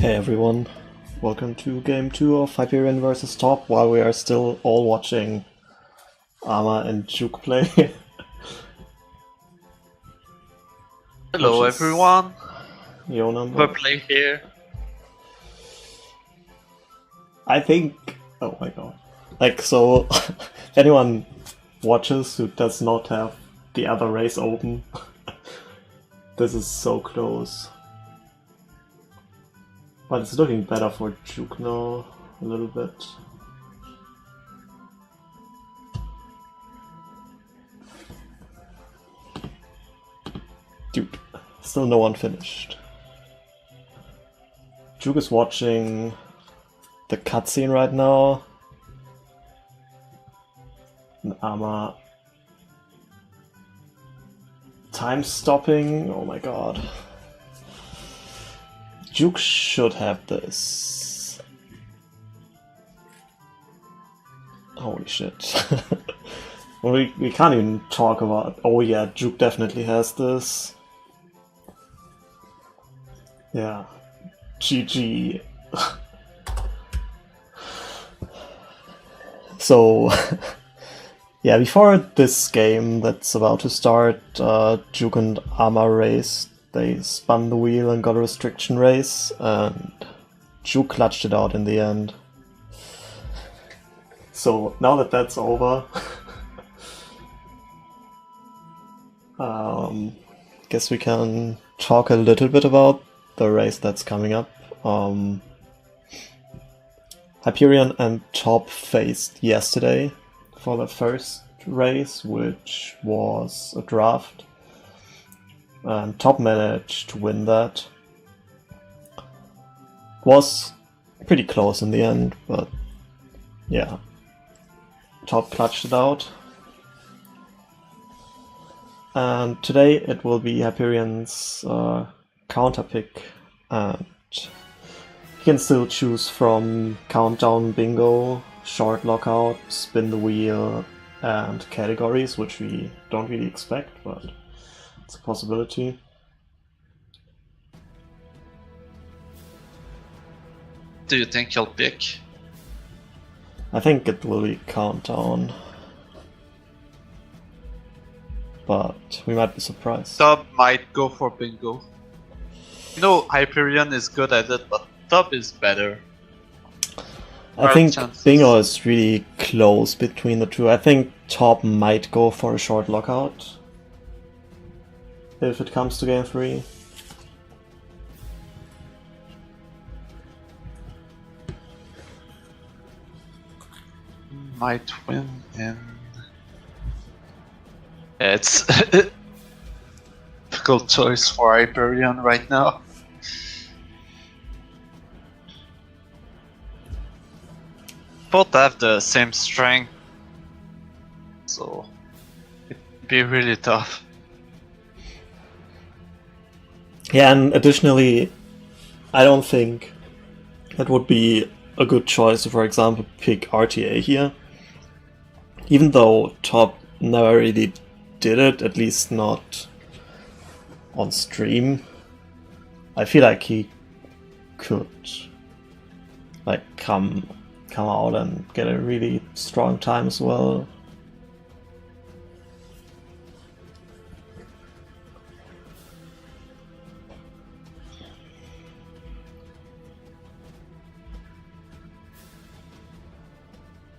Hey everyone, welcome to game 2 of Hyperion vs. Top while we are still all watching Arma and Juke play. Hello everyone, Your number. we're playing here. I think, oh my god. Like, so, if anyone watches who does not have the other race open, this is so close. But it's looking better for Juke now, a little bit. Dude, still no one finished. Juke is watching the cutscene right now. And Arma time stopping, oh my god. Juke should have this. Holy shit. Well, we can't even talk about... Oh yeah, Juke definitely has this. Yeah. GG. So... yeah, before this game that's about to start, Juke and Arma raced. They spun the wheel and got a restriction race, and Juke clutched it out in the end. So now that that's over, guess we can talk a little bit about the race that's coming up. Hyperion and Top faced yesterday for the first race, which was a draft. And Top managed to win that. Was pretty close in the end, but yeah. Top clutched it out. And today it will be Hyperion's counter pick, and he can still choose from countdown bingo, short lockout, spin the wheel, and categories, which we don't really expect, but it's a possibility. Do you think he'll pick? I think it will be countdown, but we might be surprised. Tob might go for bingo. You know, Hyperion is good at it, but Tob is better. I think bingo is really close between the two. I think Top might go for a short lockout if it comes to game 3. Might win in... It's difficult choice for Hyperion right now. Both have the same strength, so it'd be really tough. Yeah, and additionally, I don't think it would be a good choice to, for example, pick RTA here. Even though Top never really did it, at least not on stream, I feel like he could like come out and get a really strong time as well.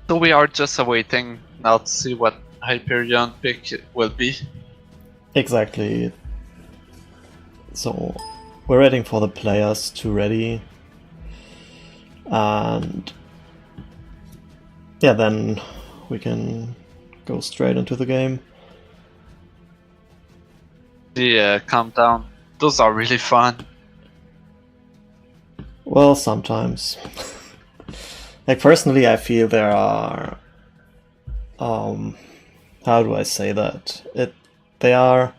So we are just awaiting now to see what Hyperion pick will be. Exactly. So we're waiting for the players to ready, and yeah, then we can go straight into the game. The countdown, those are really fun. Well, sometimes. Like, personally, I feel there are, how do I say that? They are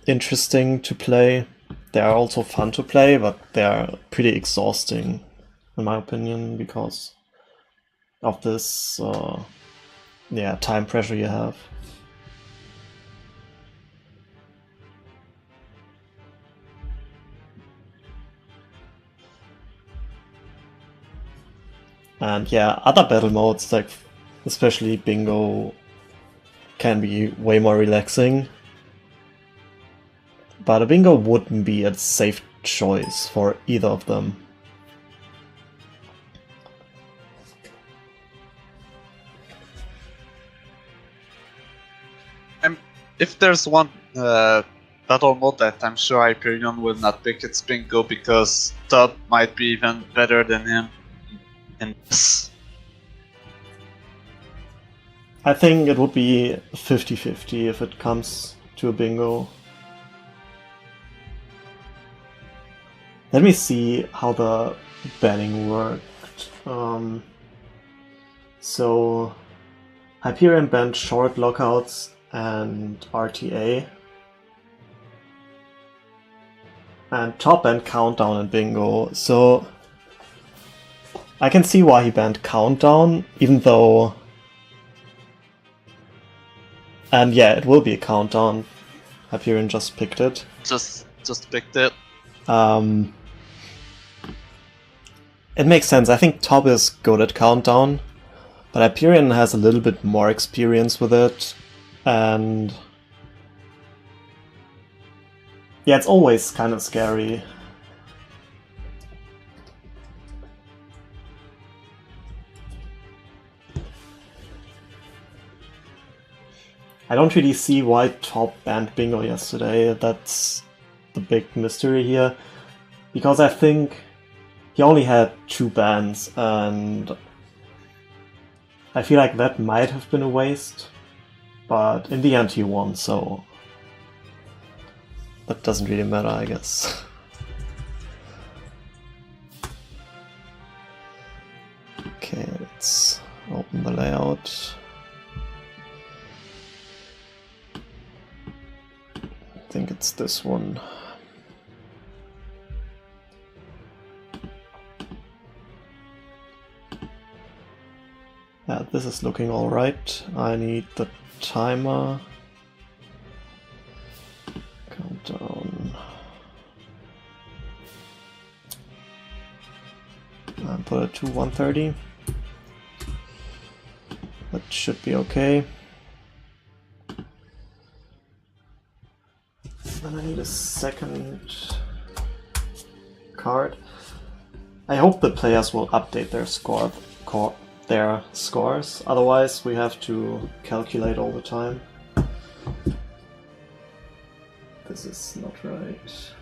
interesting to play. They are also fun to play, but they are pretty exhausting, in my opinion, because of this, yeah, time pressure you have. And yeah, other battle modes, like especially bingo, can be way more relaxing. But a bingo wouldn't be a safe choice for either of them. If there's one battle mode that I'm sure Hyperion will not pick, it's bingo, because Tob might be even better than him in this. I think it would be 50-50 if it comes to a bingo. Let me see how the banning worked. So Hyperion banned short lockouts and RTA. And Tob banned countdown and bingo. So I can see why he banned countdown, even though... And yeah, it will be a countdown. Hyperion just picked it. Just picked it. It makes sense. I think Tob is good at countdown, but Hyperion has a little bit more experience with it, and yeah, it's always kind of scary. I don't really see why Tob banned bingo yesterday. That's the big mystery here, because I think he only had 2 bans, and I feel like that might have been a waste, but in the end he won, so that doesn't really matter, I guess. Okay, let's open the layout. I think it's this one. Yeah, this is looking alright. I need the timer. Countdown. And put it to 1:30. That should be okay. Then I need a second card. I hope the players will update their scores, otherwise we have to calculate all the time. This is not right.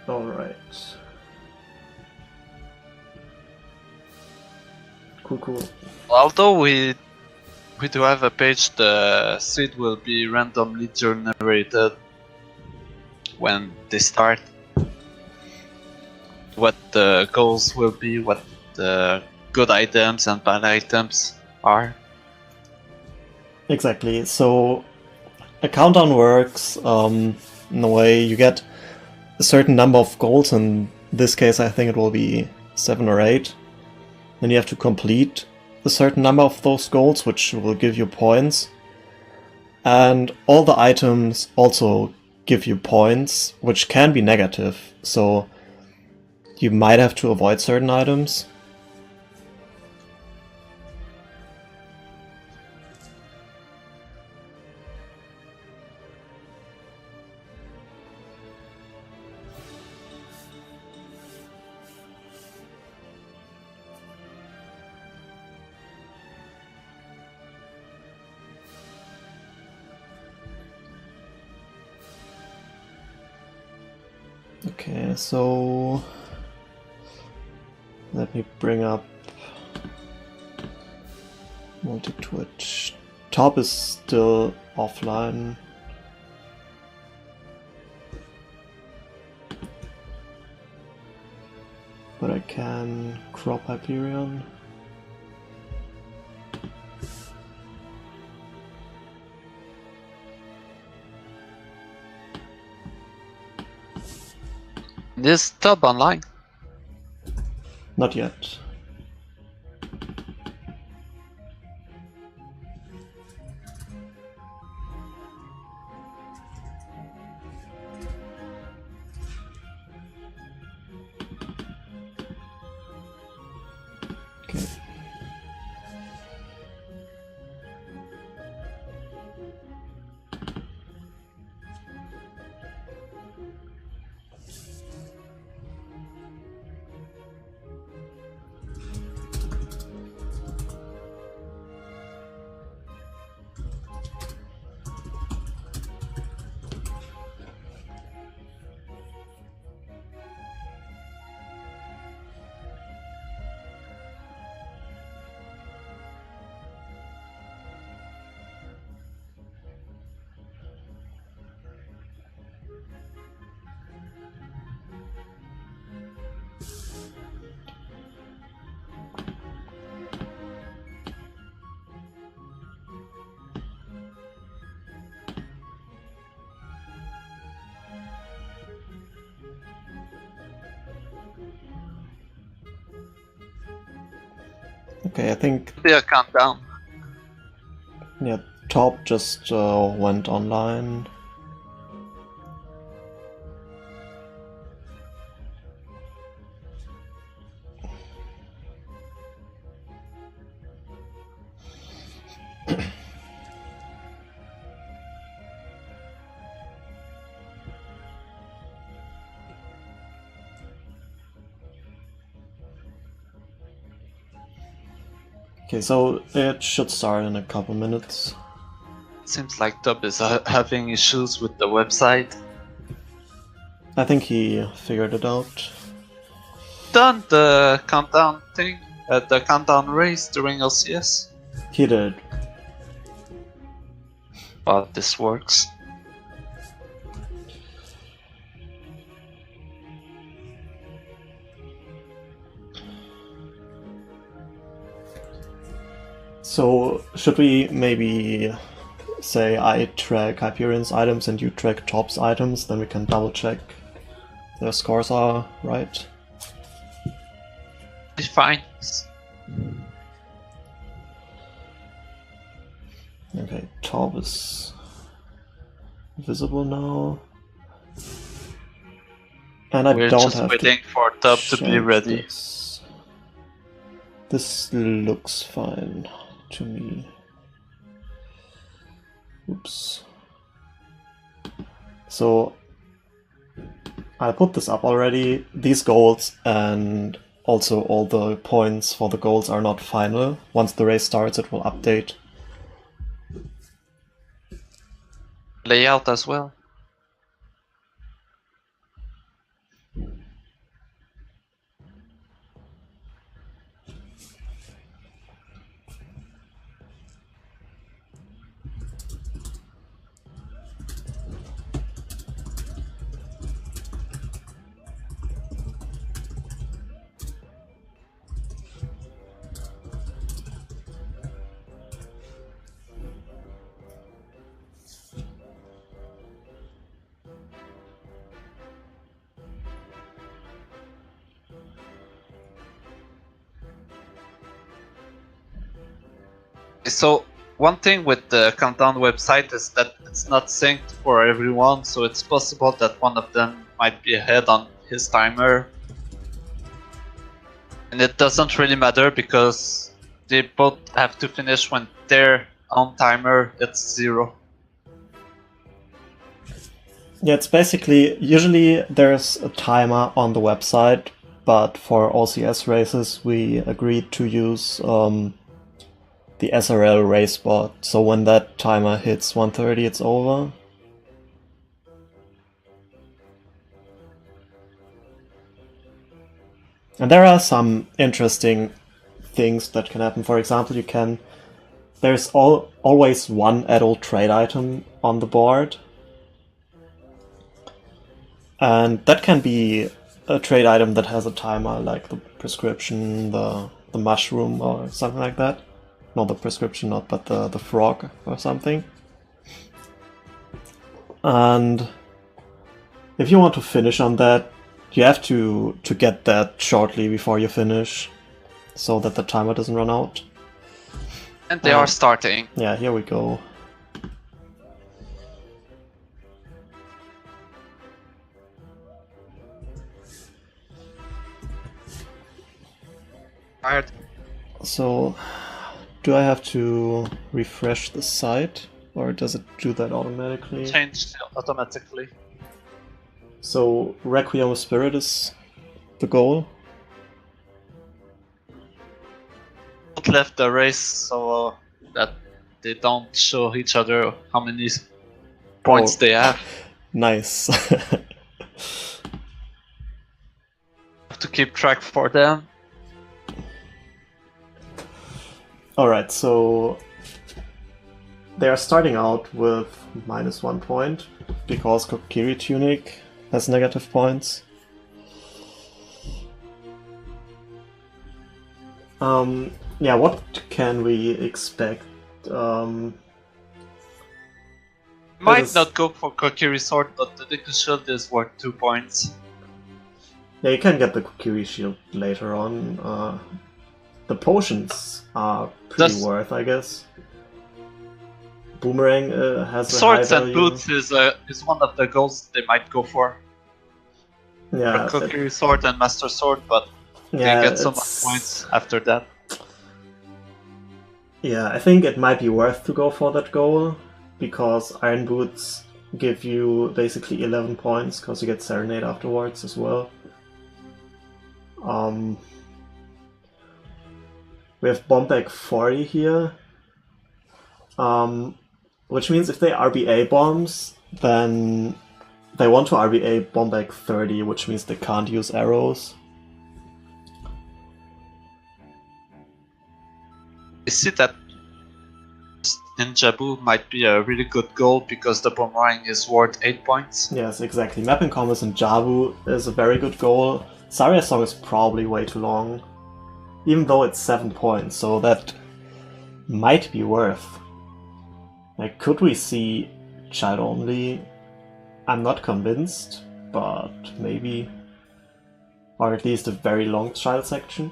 Alright. Cool. Although we do have a page, the seed will be randomly generated when they start. What the goals will be, what the good items and bad items are. Exactly. So a countdown works in a way you get a certain number of goals. In this case, I think it will be 7 or 8. Then you have to complete a certain number of those goals, which will give you points. And all the items also give you points, which can be negative. So you might have to avoid certain items. Okay, so let me bring up multi-twitch. Tob is still offline. But I can crop Hyperion. This Tob online? Not yet. Okay, I think Be a countdown. yeah, Top just went online. Okay, so it should start in a couple minutes. Seems like Tob is having issues with the website. I think he figured it out. Done the countdown thing, the countdown race during OCS. He did. But this works. So, should we maybe say I track Hyperion's items and you track Top's items, then we can double check their scores are right? Be fine. Okay, Top is visible now. And I We're don't just have waiting to for Tob to be check ready. This looks fine to me. Oops. So I put this up already. These goals and also all the points for the goals are not final. Once the race starts, it will update. Layout as well. So one thing with the countdown website is that it's not synced for everyone, so it's possible that one of them might be ahead on his timer. And it doesn't really matter because they both have to finish when their own timer hits 0. Yeah, it's basically, usually there's a timer on the website, but for OCS races we agreed to use the SRL race bot, so when that timer hits 1:30 it's over. And there are some interesting things that can happen. For example, there's always one adult trade item on the board. And that can be a trade item that has a timer, like the prescription, the mushroom or something like that. No, the prescription not, but the frog or something. And if you want to finish on that, you have to get that shortly before you finish, so that the timer doesn't run out. And they are starting. Yeah, here we go. Fired. So, do I have to refresh the site, or does it do that automatically? Changed automatically. So, Requiem of Spirit is the goal. Left the race so that they don't show each other how many points they have. Nice. Have to keep track for them. Alright, so they are starting out with -1 point because Kokiri Tunic has negative points. Yeah, what can we expect? Might not go for Kokiri Sword, but the Deku Shield is worth 2 points. Yeah, you can get the Kokiri Shield later on. the potions are pretty worth, I guess. Boomerang has a Swords high and value. boots is one of the goals they might go for. Yeah, Cookery sword and master sword, but yeah, they get so much points after that. Yeah, I think it might be worth to go for that goal, because Iron Boots give you basically 11 points, because you get Serenade afterwards as well. We have Bombback 40 here, which means if they RBA bombs, then they want to RBA Bombback 30, which means they can't use arrows. I see that in Jabu might be a really good goal because the boomerang is worth 8 points. Yes, exactly. Mapping combos in Jabu is a very good goal. Zarya's song is probably way too long, even though it's 7 points, so that might be worth. Like, could we see Child Only? I'm not convinced, but maybe. Or at least a very long Child section.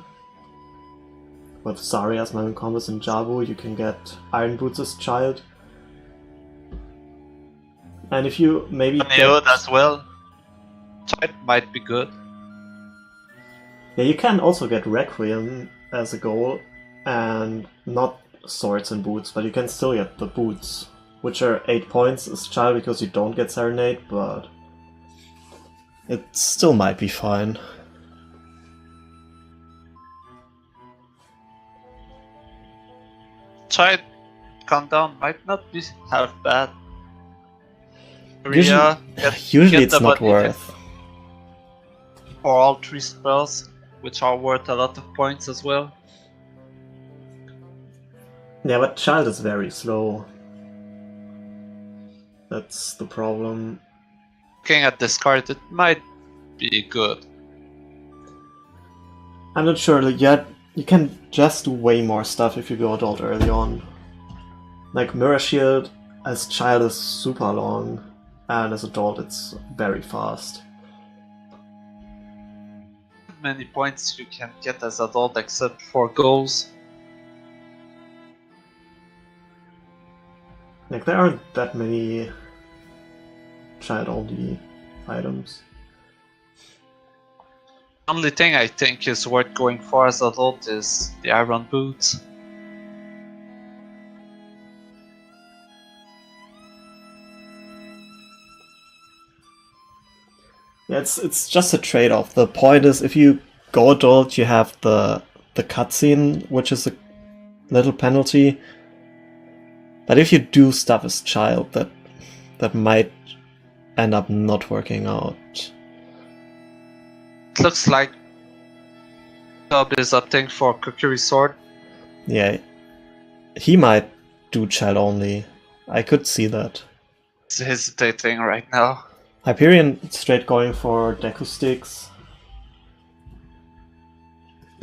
With Zarya's mapping combos in Jabu, you can get Iron Boots as Child. And if you maybe Neod as well, Child might be good. Yeah, you can also get Requiem as a goal, and not Swords and Boots, but you can still get the Boots, which are 8 points as Child because you don't get Serenade, but it still might be fine. Child countdown might not be half bad. Usually it's not worth. For all 3 spells, which are worth a lot of points as well. Yeah, but Child is very slow. That's the problem. Looking at this card, it might be good. I'm not sure, like, yet you can just do way more stuff if you go Adult early on. Like, Mirror Shield as Child is super long, and as Adult it's very fast. Many points you can get as adult except for goals. Like, there aren't that many child-only items. Only thing I think is worth going for as adult is the Iron Boots. Yeah, it's just a trade-off. The point is, if you go adult, you have the cutscene, which is a little penalty. But if you do stuff as child, that might end up not working out. It looks like Tob is opting for Cookery Sword. Yeah, he might do child only. I could see that. He's hesitating right now. Hyperion straight going for Deku Sticks.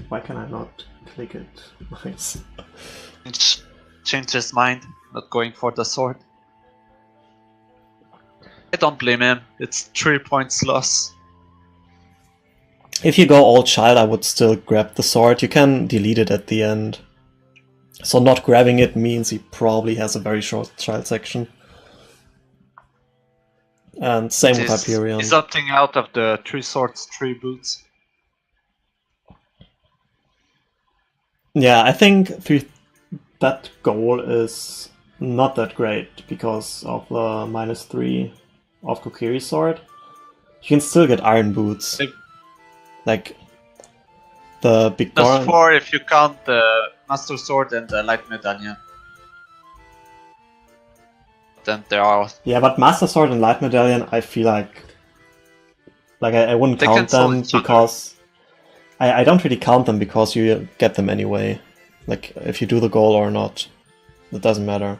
Why can I not click it? Nice. Changed his mind, not going for the sword. I don't blame him, it's 3 points loss. If you go all child, I would still grab the sword. You can delete it at the end. So not grabbing it means he probably has a very short child section. And same with Hyperion. He's opting out of the 3 swords, 3 boots. Yeah, I think that goal is not that great because of the -3 of Kokiri Sword. You can still get Iron Boots. Like the big Plus 4 if you count the Master Sword and the Light Medallion. Then there are... Yeah, but Master Sword and Light Medallion, I feel like I wouldn't count them because... I don't really count them because you get them anyway. Like, if you do the goal or not, it doesn't matter.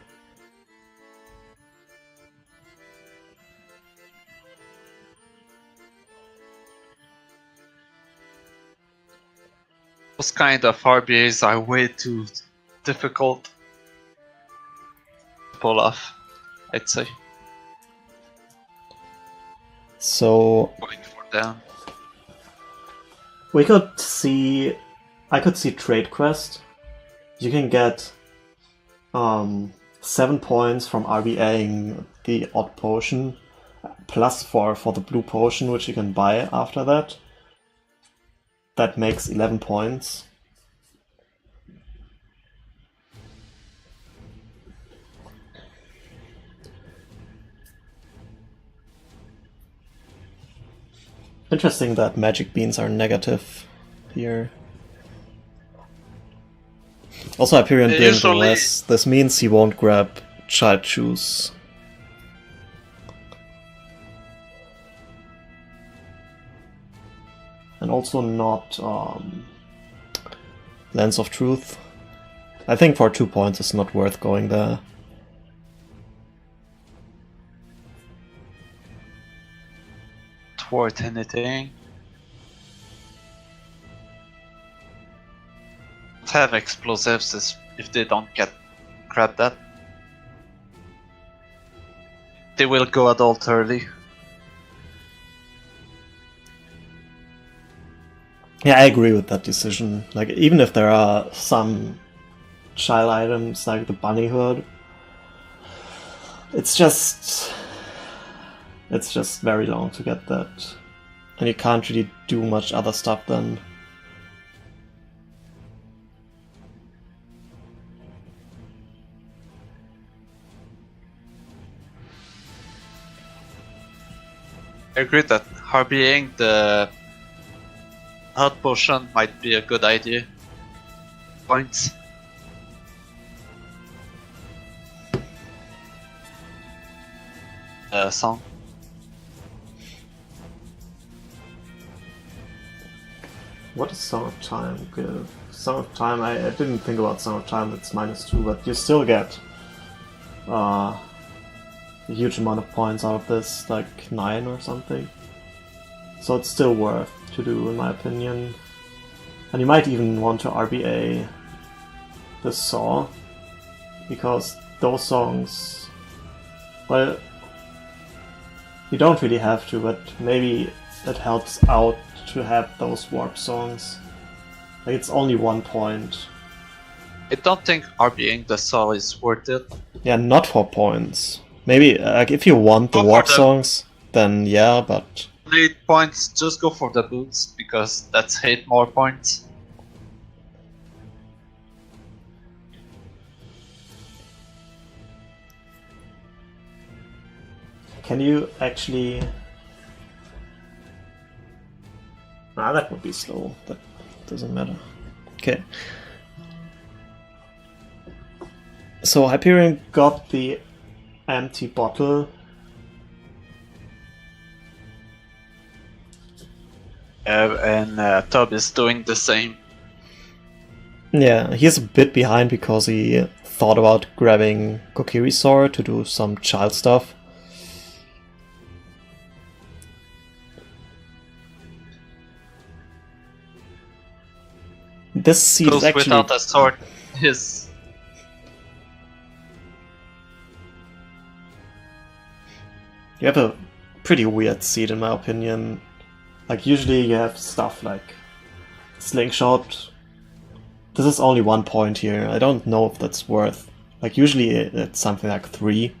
Those kind of RBAs are way too difficult to pull off, I'd say. So... Going for them. We could see I could see Trade Quest. You can get 7 points from RBAing the odd potion, plus 4 for the blue potion, which you can buy after that. That makes 11 points. Interesting that magic beans are negative here. Also, Hyperion being the less. This means he won't grab Child Shoes. And also not Lens of Truth. I think for 2 points it's not worth going there. Worth anything. Have explosives if they don't grab that. They will go adult early. Yeah, I agree with that decision. Like, even if there are some child items like the bunny hood, it's just very long to get that. And you can't really do much other stuff then. I agree that RBAing the hot potion might be a good idea. Points. Song. What does Song of Time give? Song of Time, I didn't think about Song of Time, it's -2, but you still get a huge amount of points out of this, like 9 or something. So it's still worth to do, in my opinion. And you might even want to RBA the Saw, because those songs, well, you don't really have to, but maybe it helps out to have those warp songs. Like, it's only 1 point. I don't think RBAing the Saw is worth it. Yeah, not for points. Maybe, like, if you want the warp songs, then yeah, but... 8 points, just go for the boots, because that's 8 more points. Can you actually... Ah, that would be slow. That doesn't matter. Okay. So Hyperion got the empty bottle. And Tob is doing the same. Yeah, he's a bit behind because he thought about grabbing Kokiri's sword to do some child stuff. This seed is actually... without a sword is... You have a pretty weird seed in my opinion. Like, usually you have stuff like Slingshot. This is only 1 point here. I don't know if that's worth... Like, usually it's something like 3.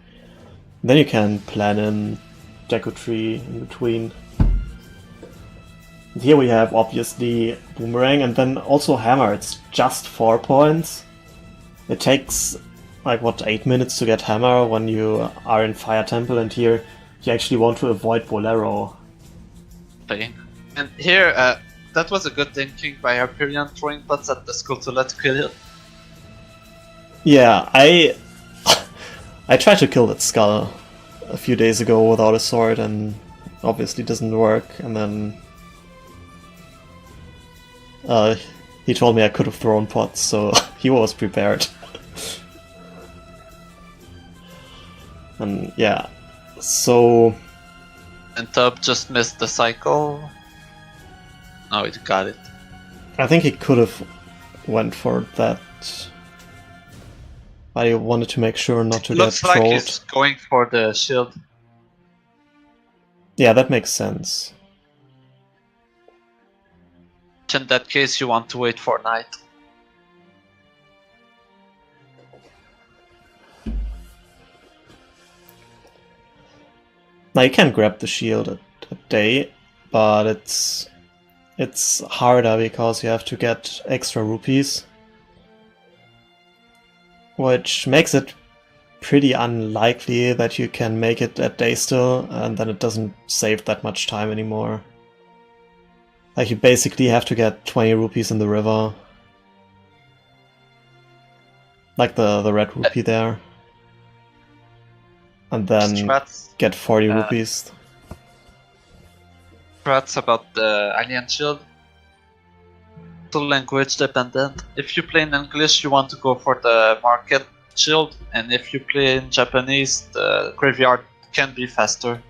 Then you can plan in Deku Tree in between. And here we have, obviously, Boomerang, and then also Hammer. It's just 4 points. It takes, like, what, 8 minutes to get Hammer when you are in Fire Temple, and here you actually want to avoid Bolero. Pain. And here, that was a good thinking by Hyperion, throwing pots at the skull to let kill it. Yeah, I tried to kill that skull a few days ago without a sword, and obviously doesn't work, and then he told me I could have thrown pots, so he was prepared. And yeah, so... And Tob just missed the cycle. No, it got it. I think he could have went for that. I wanted to make sure not to Looks get like trolled. he's going for the shield. Yeah, that makes sense. In that case, you want to wait for night. Now you can grab the shield at day, but it's harder because you have to get extra rupees, which makes it pretty unlikely that you can make it at day still, and then it doesn't save that much time anymore. Like, you basically have to get 20 rupees in the river. Like the red rupee there. And then get 40 rupees. Strats about the alien shield. So language dependent. If you play in English, you want to go for the market shield, and if you play in Japanese, the graveyard can be faster.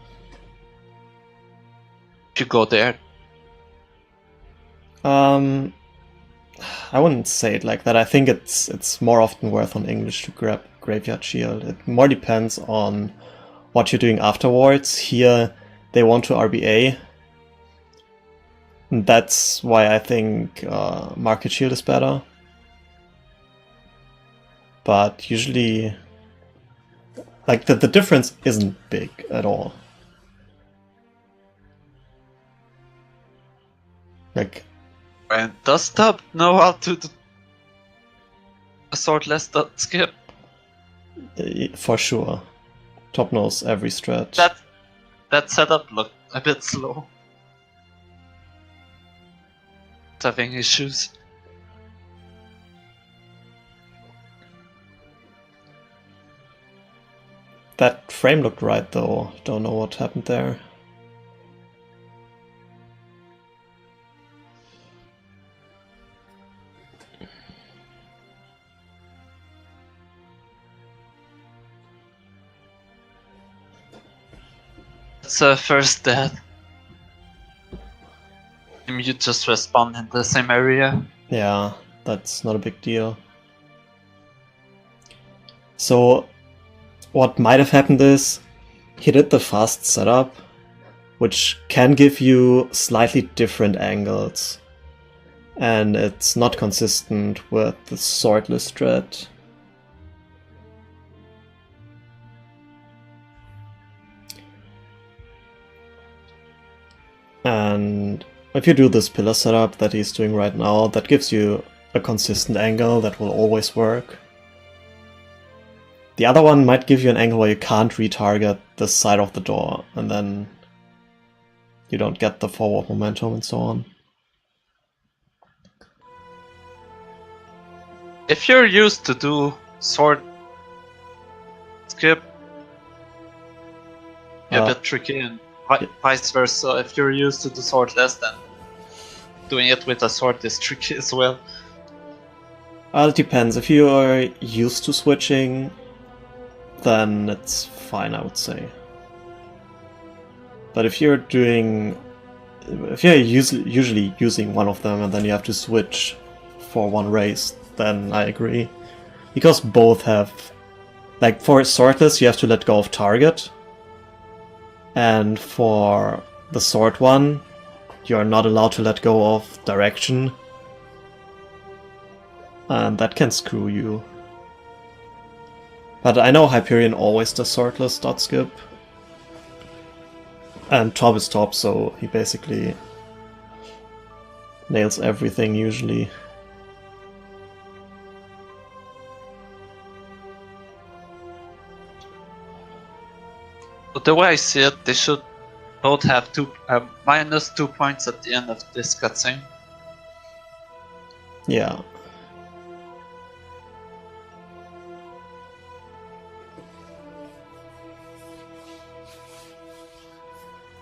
If you go there. I wouldn't say it like that. I think it's more often worth on English to grab Graveyard Shield. It more depends on what you're doing afterwards. Here, they want to RBA. And that's why I think Market Shield is better. But usually, like, the difference isn't big at all. Like, and does Tob know how to do a swordless skip? For sure. Tob knows every strat. That setup looked a bit slow. It's having issues. That frame looked right though. Don't know what happened there. It's first death. You just respawn in the same area. Yeah, that's not a big deal. So, what might have happened is, he did the fast setup, which can give you slightly different angles. And it's not consistent with the swordless strat. And if you do this pillar setup that he's doing right now, that gives you a consistent angle that will always work. The other one might give you an angle where you can't retarget the side of the door, and then you don't get the forward momentum and so on. If you're used to do sword skip, you're a bit tricky, and vice versa. If you're used to do swordless, then doing it with a sword is tricky as well. It depends. If you are used to switching, then it's fine, I would say. But if you're usually using one of them and then you have to switch for one race, then I agree. Because both have, like, for swordless you have to let go of target, and for the sword one you're not allowed to let go of direction, and that can screw you. But I know Hyperion always does swordless dot skip, and Tob is Tob, so he basically nails everything usually. But the way I see it, they should both have minus 2 points at the end of this cutscene. Yeah.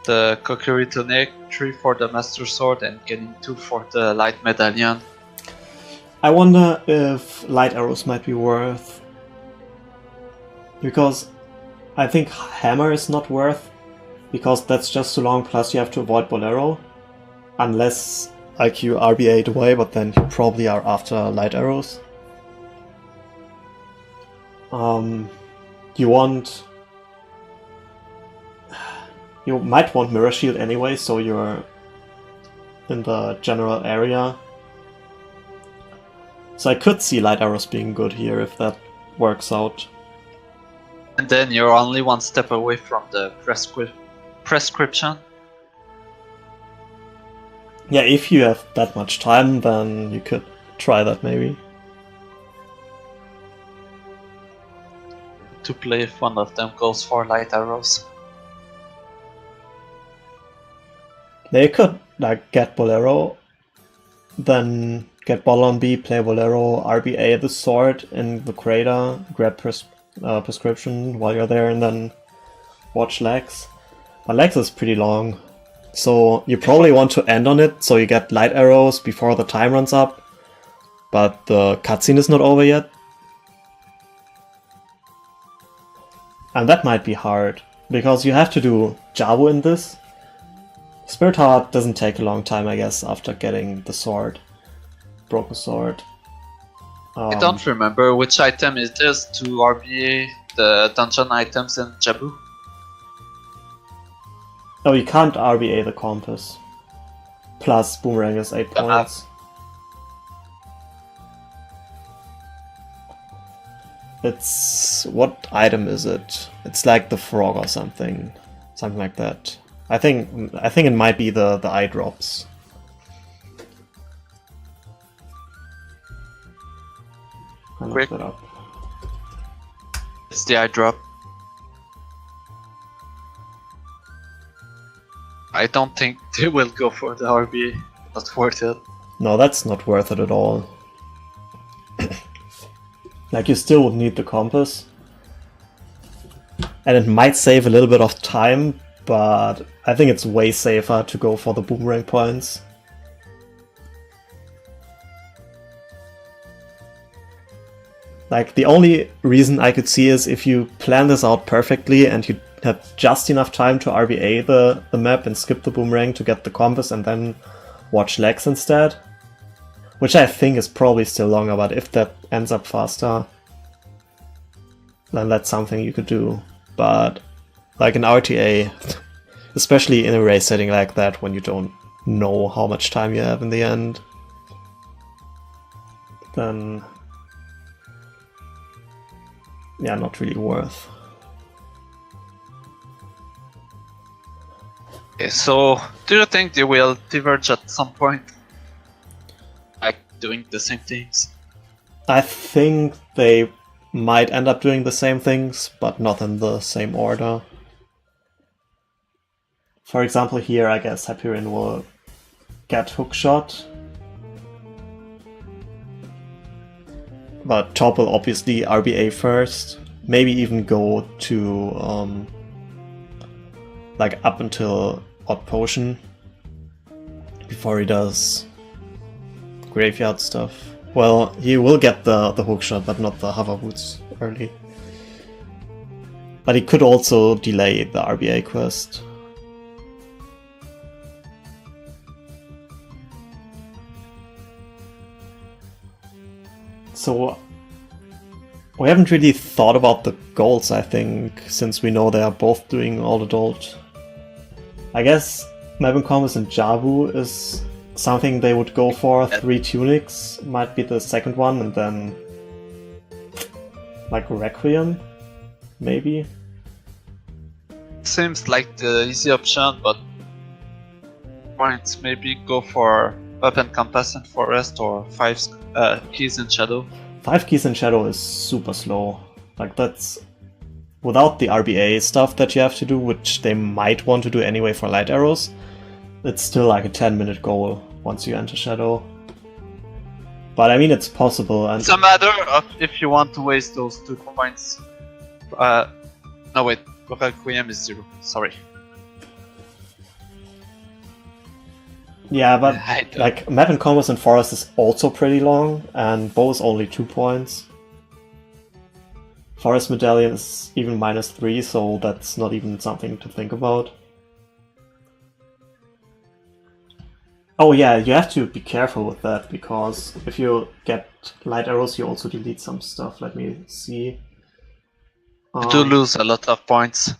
The Kokiri Tunic, 3 for the Master Sword, and getting 2 for the Light Medallion. I wonder if light arrows might be worth, because I think hammer is not worth, because that's just too long, plus you have to avoid Bolero, unless like you RBA'd away, but then you probably are after light arrows. You might want Mirror Shield anyway, so you're in the general area. So I could see light arrows being good here if that works out. And then you're only one step away from the prescription. Yeah, if you have that much time, then you could try that maybe. To play if one of them goes for light arrows. They could like get Bolero, then get ball on B, play Bolero, RBA the sword in the crater, grab prescription while you're there, and then watch Lex. But Lex is pretty long, so you probably want to end on it so you get light arrows before the time runs up, but the cutscene is not over yet. And that might be hard, because you have to do Jabu in this. Spirit Heart doesn't take a long time, I guess, after getting the sword. Broken sword. I don't remember which item it is to RBA the dungeon items in Jabu. Oh, you can't RBA the compass. Plus Boomerang is 8 points. It's... what item is it? It's like the frog or something. Something like that. I think it might be the eye drops. I looked it up. It's the eye drop. I don't think they will go for the RBA. Not worth it. No, that's not worth it at all. Like, you still would need the compass. And it might save a little bit of time, but I think it's way safer to go for the boomerang points. Like, the only reason I could see is if you plan this out perfectly and you have just enough time to RBA the map and skip the boomerang to get the compass and then watch Lex instead. Which I think is probably still longer, but if that ends up faster, then that's something you could do. But like in RTA, especially in a race setting like that, when you don't know how much time you have in the end, then yeah, not really worth. Okay, so do you think they will diverge at some point? Like doing the same things? I think they might end up doing the same things, but not in the same order. For example, here I guess Hyperion will get hookshot, but Tob will obviously RBA first, maybe even go to like up until Odd Potion before he does graveyard stuff. Well, he will get the hookshot, but not the hover boots early. But he could also delay the RBA quest. So we haven't really thought about the goals, I think, since we know they are both doing all adult. I guess Map Compass and Jabu is something they would go for. 3 tunics might be the second one, and then like Requiem, maybe? Seems like the easy option, but might maybe go for Weapon Compass and Forest or 5 keys in Shadow. 5 keys in Shadow is super slow. Like, that's without the RBA stuff that you have to do, which they might want to do anyway for light arrows. It's still like a 10-minute goal once you enter Shadow. But I mean, it's possible. And it's a matter of if you want to waste those 2 points. No wait, Requiem is 0, sorry. Yeah, but like Map and Compass and Forest is also pretty long, and both only 2 points. Forest Medallion is even -3, so that's not even something to think about. Oh yeah, you have to be careful with that, because if you get light arrows, you also delete some stuff. Let me see. You do lose a lot of points.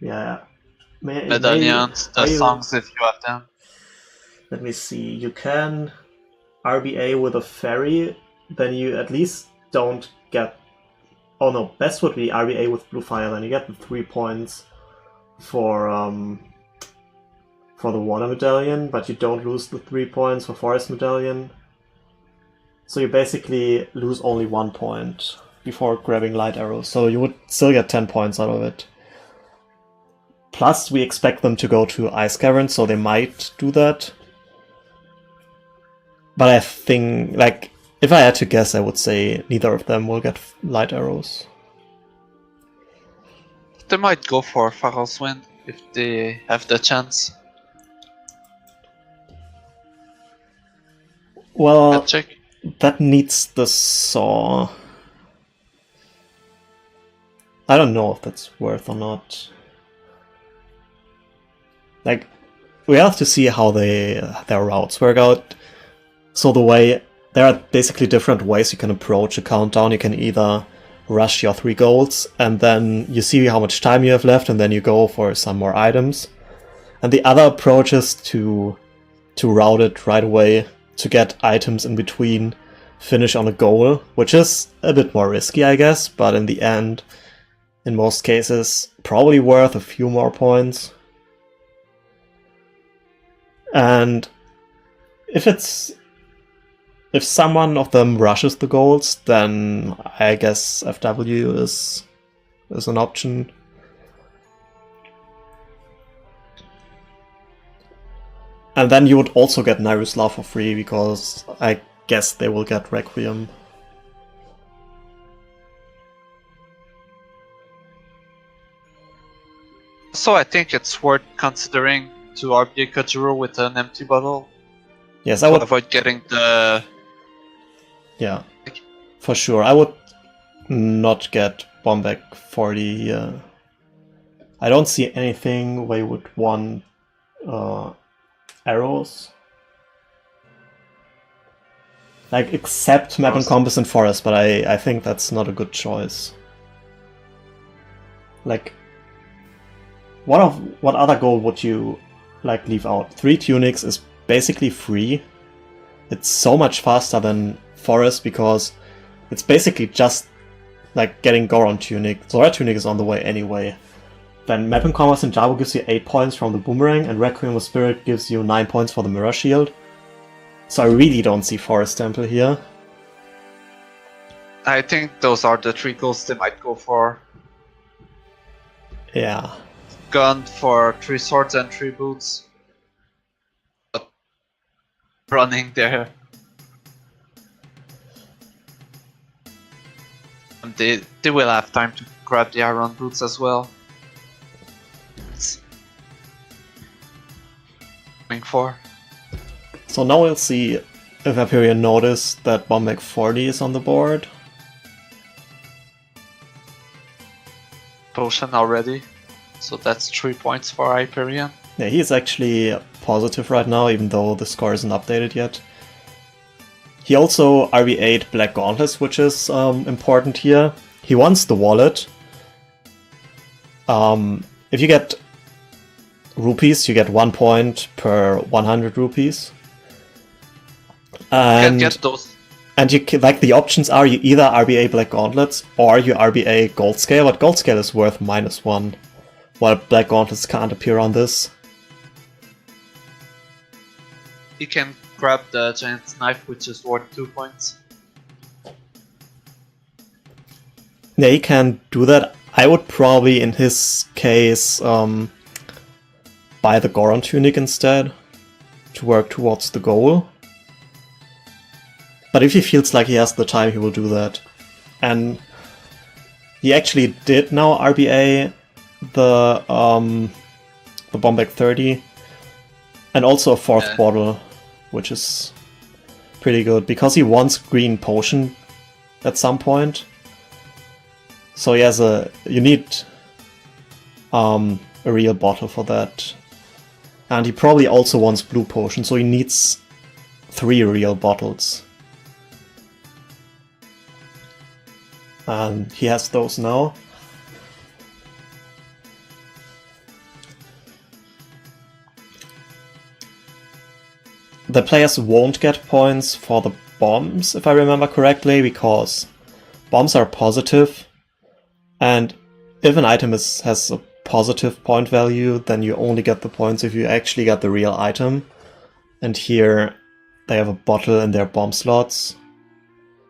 Yeah. Medallions, the songs if you have them. let me see, you can RBA with a fairy, then you at least don't get... Oh no, best would be RBA with blue fire, then you get the 3 points for the water medallion, but you don't lose the 3 points for forest medallion. So you basically lose only 1 point before grabbing light arrows, so you would still get 10 points out of it. Plus, we expect them to go to Ice Cavern, so they might do that. But I think, like, if I had to guess, I would say neither of them will get light arrows. They might go for Pharaoh's Wind if they have the chance. Well, Check. that needs the saw. I don't know if that's worth or not. Like, we have to see how their routes work out. So there are basically different ways you can approach a countdown. You can either rush your 3 goals, and then you see how much time you have left, and then you go for some more items. And the other approach is to route it right away, to get items in between, finish on a goal, which is a bit more risky, I guess, but in the end, in most cases, probably worth a few more points. And if someone of them rushes the goals, then I guess FW is an option. And then you would also get Nairuslav for free, because I guess they will get Requiem. So I think it's worth considering to RBA Kajuro with an empty bottle. Yes, I would avoid getting the... Yeah, for sure. I would not get Bombeck 40 here. I don't see anything where you would want arrows. Like, except Map and Compass and Forest, but I think that's not a good choice. Like, what other goal would you like leave out? 3 Tunics is basically free. It's so much faster than Forest because it's basically just like getting Goron Tunic. Zora Tunic is on the way anyway. Then Map and Compass and Jabu gives you 8 points from the Boomerang, and Requiem of Spirit gives you 9 points for the Mirror Shield. So I really don't see Forest Temple here. I think those are the 3 goals they might go for. Yeah. Gun for 3 swords and 3 boots. But running there. And they will have time to grab the iron boots as well. Going for. So now we'll see if Hyperion noticed that Bombeck 40 is on the board. Potion already. So that's 3 points for Hyperion. Yeah, he's actually positive right now, even though the score isn't updated yet. He also RB8 Black Gauntlets, which is important here. He wants the wallet. If you get rupees, you get 1 point per 100 rupees. And you can get those. And you like the options are you either RBA Black Gauntlets or you RBA Gold Scale, but Gold Scale is worth -1, while Black Gauntlets can't appear on this. You can grab the Giant's Knife, which is worth 2 points. Yeah, he can do that. I would probably, in his case, buy the Goron Tunic instead to work towards the goal. But if he feels like he has the time, he will do that. And he actually did now RBA the Bombeck 30 and also a 4th bottle, which is pretty good because he wants green potion at some point. So he has you need a real bottle for that. And he probably also wants blue potion, so he needs 3 real bottles. And he has those now. the players won't get points for the bombs, if I remember correctly, because bombs are positive, and if an item has a positive point value, then you only get the points if you actually get the real item. And here they have a bottle in their bomb slots,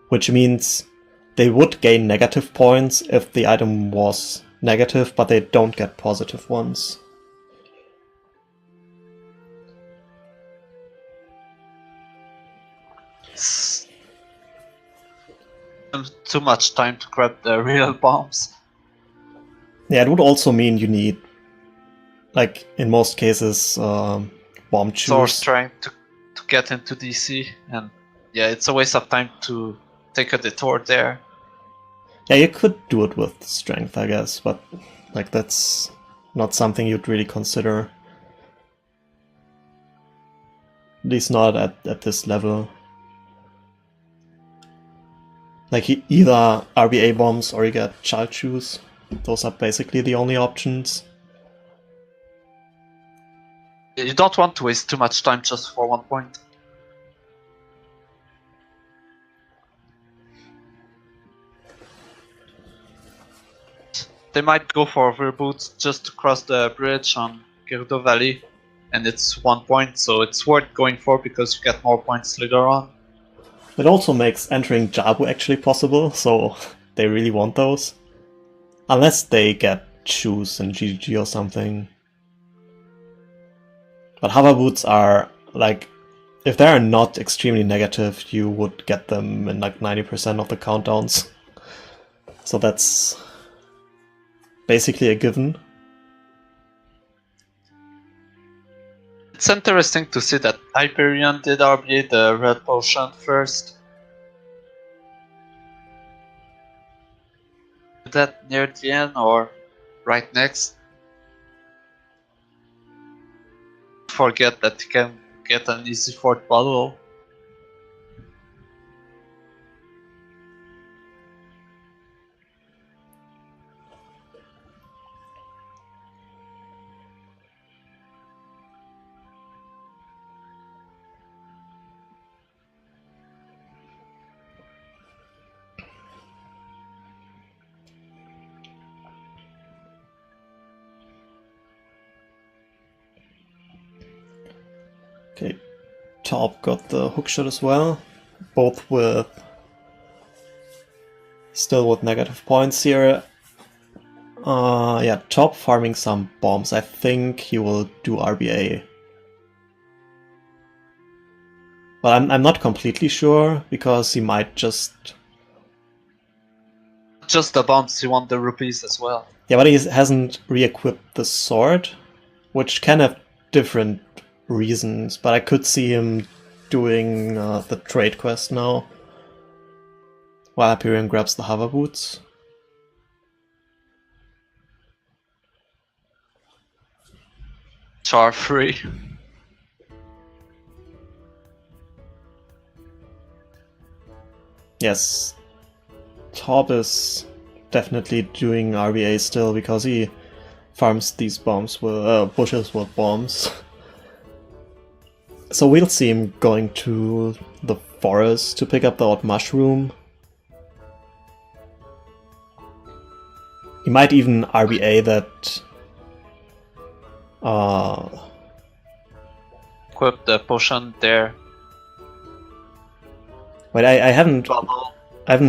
which means they would gain negative points if the item was negative, but they don't get positive ones. Too much time to grab the real bombs. Yeah, it would also mean you need, like in most cases, bomb choose. Source trying to get into DC, and yeah, it's a waste of time to take a detour there. Yeah, you could do it with strength, I guess, but like that's not something you'd really consider. At least not at this level. Like either RBA bombs or you get child shoes. Those are basically the only options. You don't want to waste too much time just for 1 point. They might go for overboots just to cross the bridge on Gerudo Valley, and it's 1 point, so it's worth going for because you get more points later on. It also makes entering Jabu actually possible, so they really want those. Unless they get shoes in GGG or something. But hover boots are, like, if they're not extremely negative, you would get them in like 90% of the countdowns. So that's basically a given. It's interesting to see that Hyperion did RBA the red potion first. Did that near the end or right next? Forget that you can get an easy 4th bottle. Okay, Tob got the hookshot as well, both still with negative points here. Yeah, Tob farming some bombs. I think he will do RBA. But I'm not completely sure, because he might just the bombs, you want the rupees as well. Yeah, but he hasn't re-equipped the sword, which can have different reasons, but I could see him doing the trade quest now, while Hyperion grabs the hover boots. Char free. Yes, Tob is definitely doing RBA still, because he farms these bombs with bushes with bombs. So we'll see him going to the forest to pick up the odd mushroom. He might even RBA that. Equip the potion there. Wait, I haven't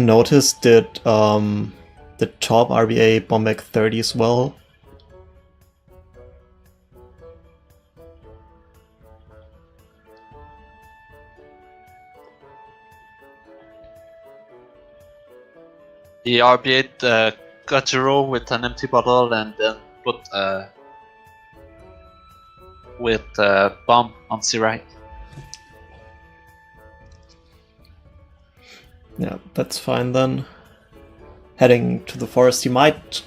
noticed. Did the Tob RBA Bombek 30 as well? He RBA'd Gajiro with an empty bottle and then put with bomb on C-right. Yeah, that's fine then. Heading to the forest, he might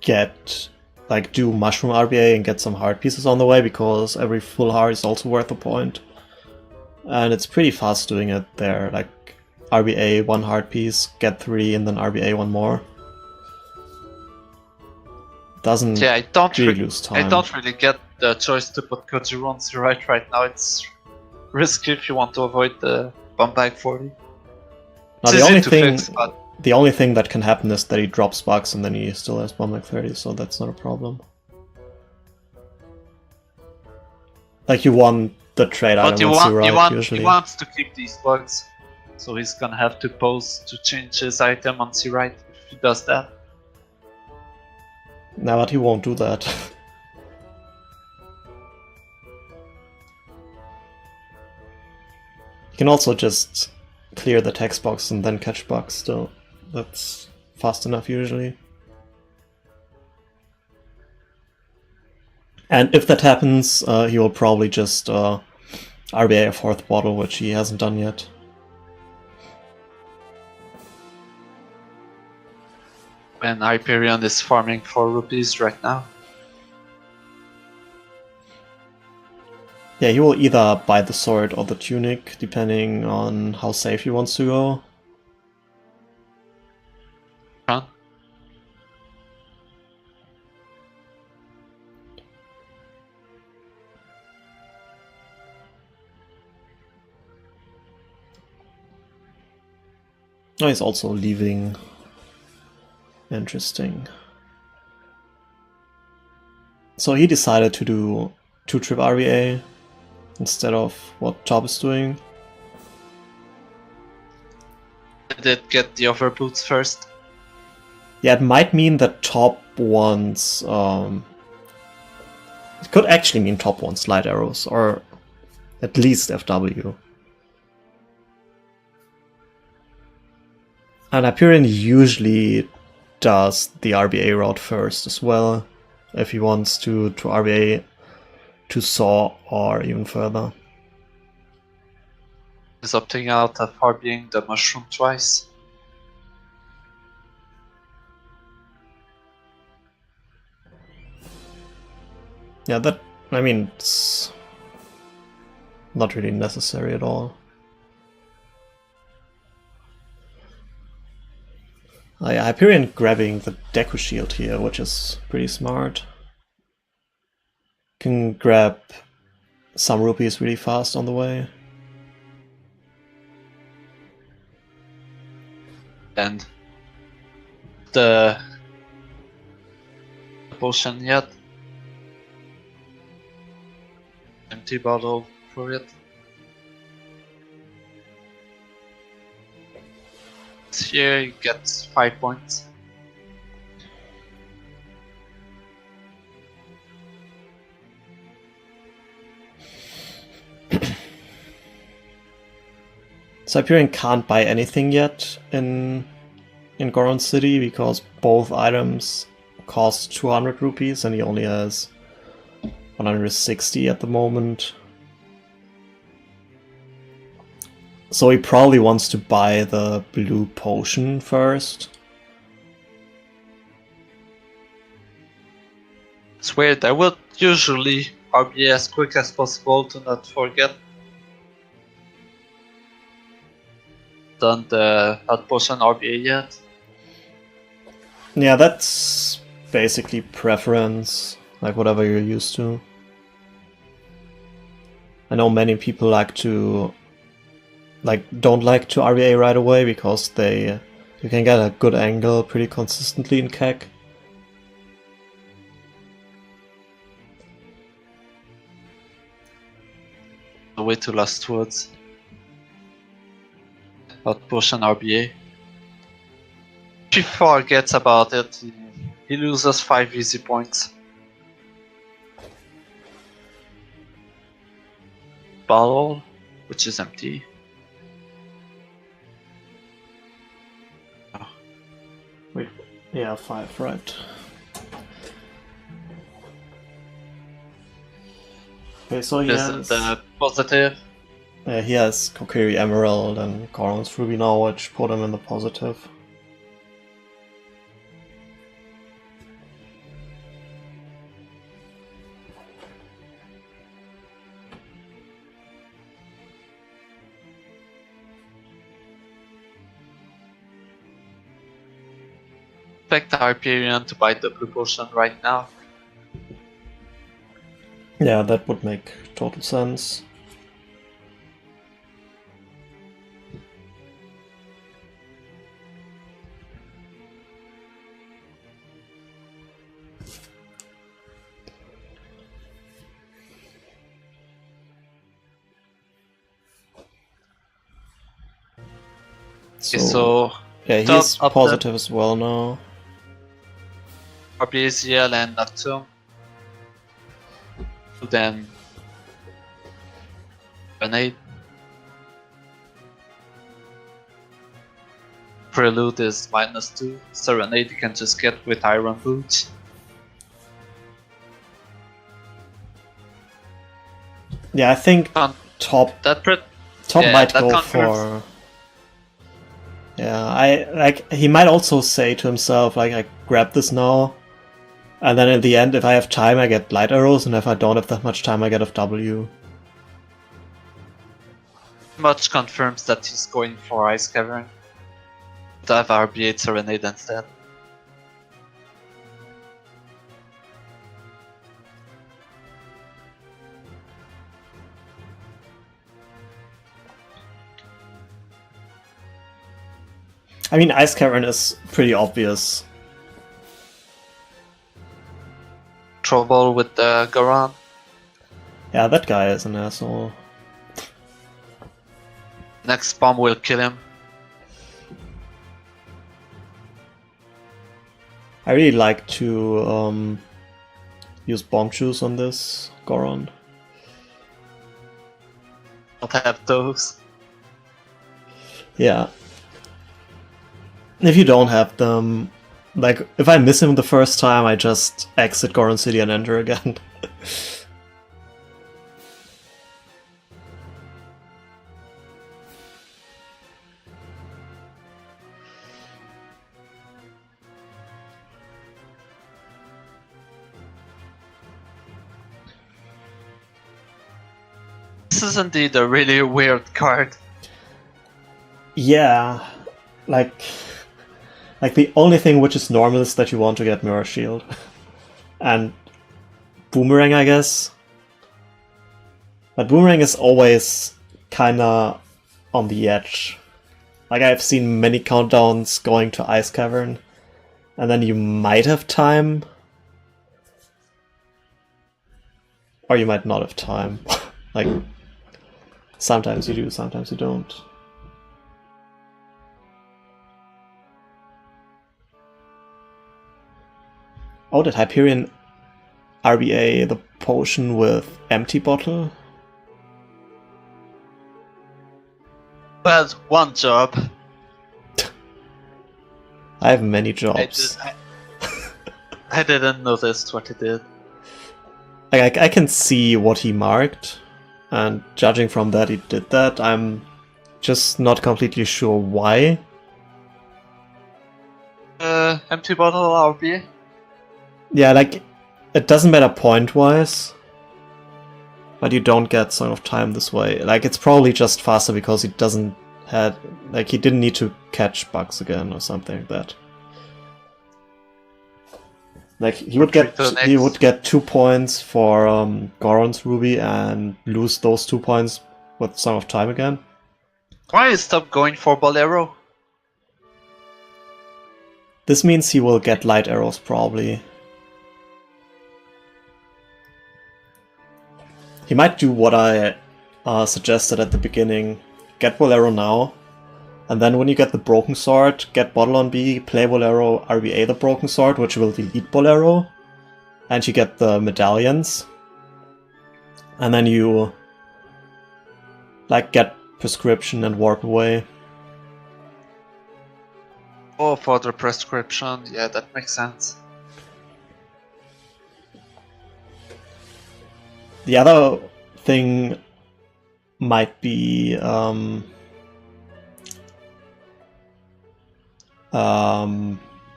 do mushroom RBA and get some heart pieces on the way, because every full heart is also worth a point. And it's pretty fast doing it there, like RBA 1 heart piece, get 3, and then RBA 1 more. Doesn't I don't really lose time. I don't really get the choice to put Kojiro on C right now. It's risky if you want to avoid the bomb bag 40. Now, It's easy to fix, but the only thing that can happen is that he drops bucks and then he still has bomb bag 30, so that's not a problem. Like, you want the trade item on C right, usually. He wants to keep these bugs, so he's gonna have to pose to change his item on C right if he does that. No, but he won't do that. You can also just clear the text box and then catch bugs still. That's fast enough usually. And if that happens, he will probably just RBA a 4th bottle, which he hasn't done yet. When Hyperion is farming 4 rupees right now. Yeah, he will either buy the sword or the tunic, depending on how safe he wants to go. Huh? Oh, he's also leaving. Interesting. So he decided to do 2-trip RBA instead of what Tob is doing. Did it get the overboots first? Yeah, it might mean that Tob wants... it could actually mean Tob wants light arrows, or at least FW. And Hyperion usually does the RBA route first as well, if he wants to RBA to Saw or even further. He's opting out of RBing the mushroom twice. Yeah, that, I mean, it's not really necessary at all. Hyperion grabbing the Deku Shield here, which is pretty smart. Can grab some rupees really fast on the way. And the potion yet. Empty bottle for it. Here he gets 5 points. So Hyperion can't buy anything yet in Goron City because both items cost 200 rupees and he only has 160 at the moment. So he probably wants to buy the blue potion first. It's weird, I would usually RBA as quick as possible to not forget. Done the hot potion RBA yet? Yeah, that's basically preference, like whatever you're used to. I know many people don't like to RBA right away because you can get a good angle pretty consistently in KEK. The way to Last Woods. Hot potion RBA. If he forgets about it, he loses 5 easy points. Bottle, which is empty. Wait, yeah, 5, right. Okay, so he has the positive. he has Kokiri Emerald and Goron's Ruby now, which put him in the positive. Expect the Hyperion to buy the blue potion right now. Yeah, that would make total sense. So yeah, top he's of positive as well now. RBACL and Nocturne. Then Grenade. Prelude is -2. Serenade you can just get with Iron Boots. Yeah, I think top might go for. Yeah, he might also say to himself like, I grab this now, and then in the end, if I have time, I get light arrows, and if I don't have that much time, I get a W. Much confirms that he's going for Ice Cavern. To have RB8 Serenade instead. I mean, Ice Cavern is pretty obvious. Trouble with the Goron. Yeah, that guy is an asshole. Next bomb will kill him. I really like to use bomb juice on this Goron. Don't have those. Yeah. If you don't have them, like, if I miss him the first time, I just exit Goron City and enter again. This is indeed a really weird card. Yeah, like the only thing which is normal is that you want to get Mirror Shield. And Boomerang, I guess. But Boomerang is always kinda on the edge. Like, I've seen many countdowns going to Ice Cavern, and then you might have time. Or you might not have time. Like, sometimes you do, sometimes you don't. Oh, did Hyperion RBA the potion with empty bottle? Well, one job. I have many jobs. I didn't notice what he did. I can see what he marked, and judging from that he did that. I'm just not completely sure why. Empty bottle RB? Yeah, like, it doesn't matter point-wise, but you don't get Song of Time this way. Like, it's probably just faster because he doesn't have, like, he didn't need to catch bugs again or something like that. Like, he would get 2 points for Goron's Ruby and lose those 2 points with Song of Time again. Why stop going for Bolero? This means he will get light arrows probably. He might do what I suggested at the beginning. Get Bolero now, and then when you get the Broken Sword, get Bottle on B, play Bolero, RBA the Broken Sword, which will delete Bolero, and you get the medallions. And then you, like, get Prescription and warp away. Oh, for the Prescription, yeah, that makes sense. The other thing might be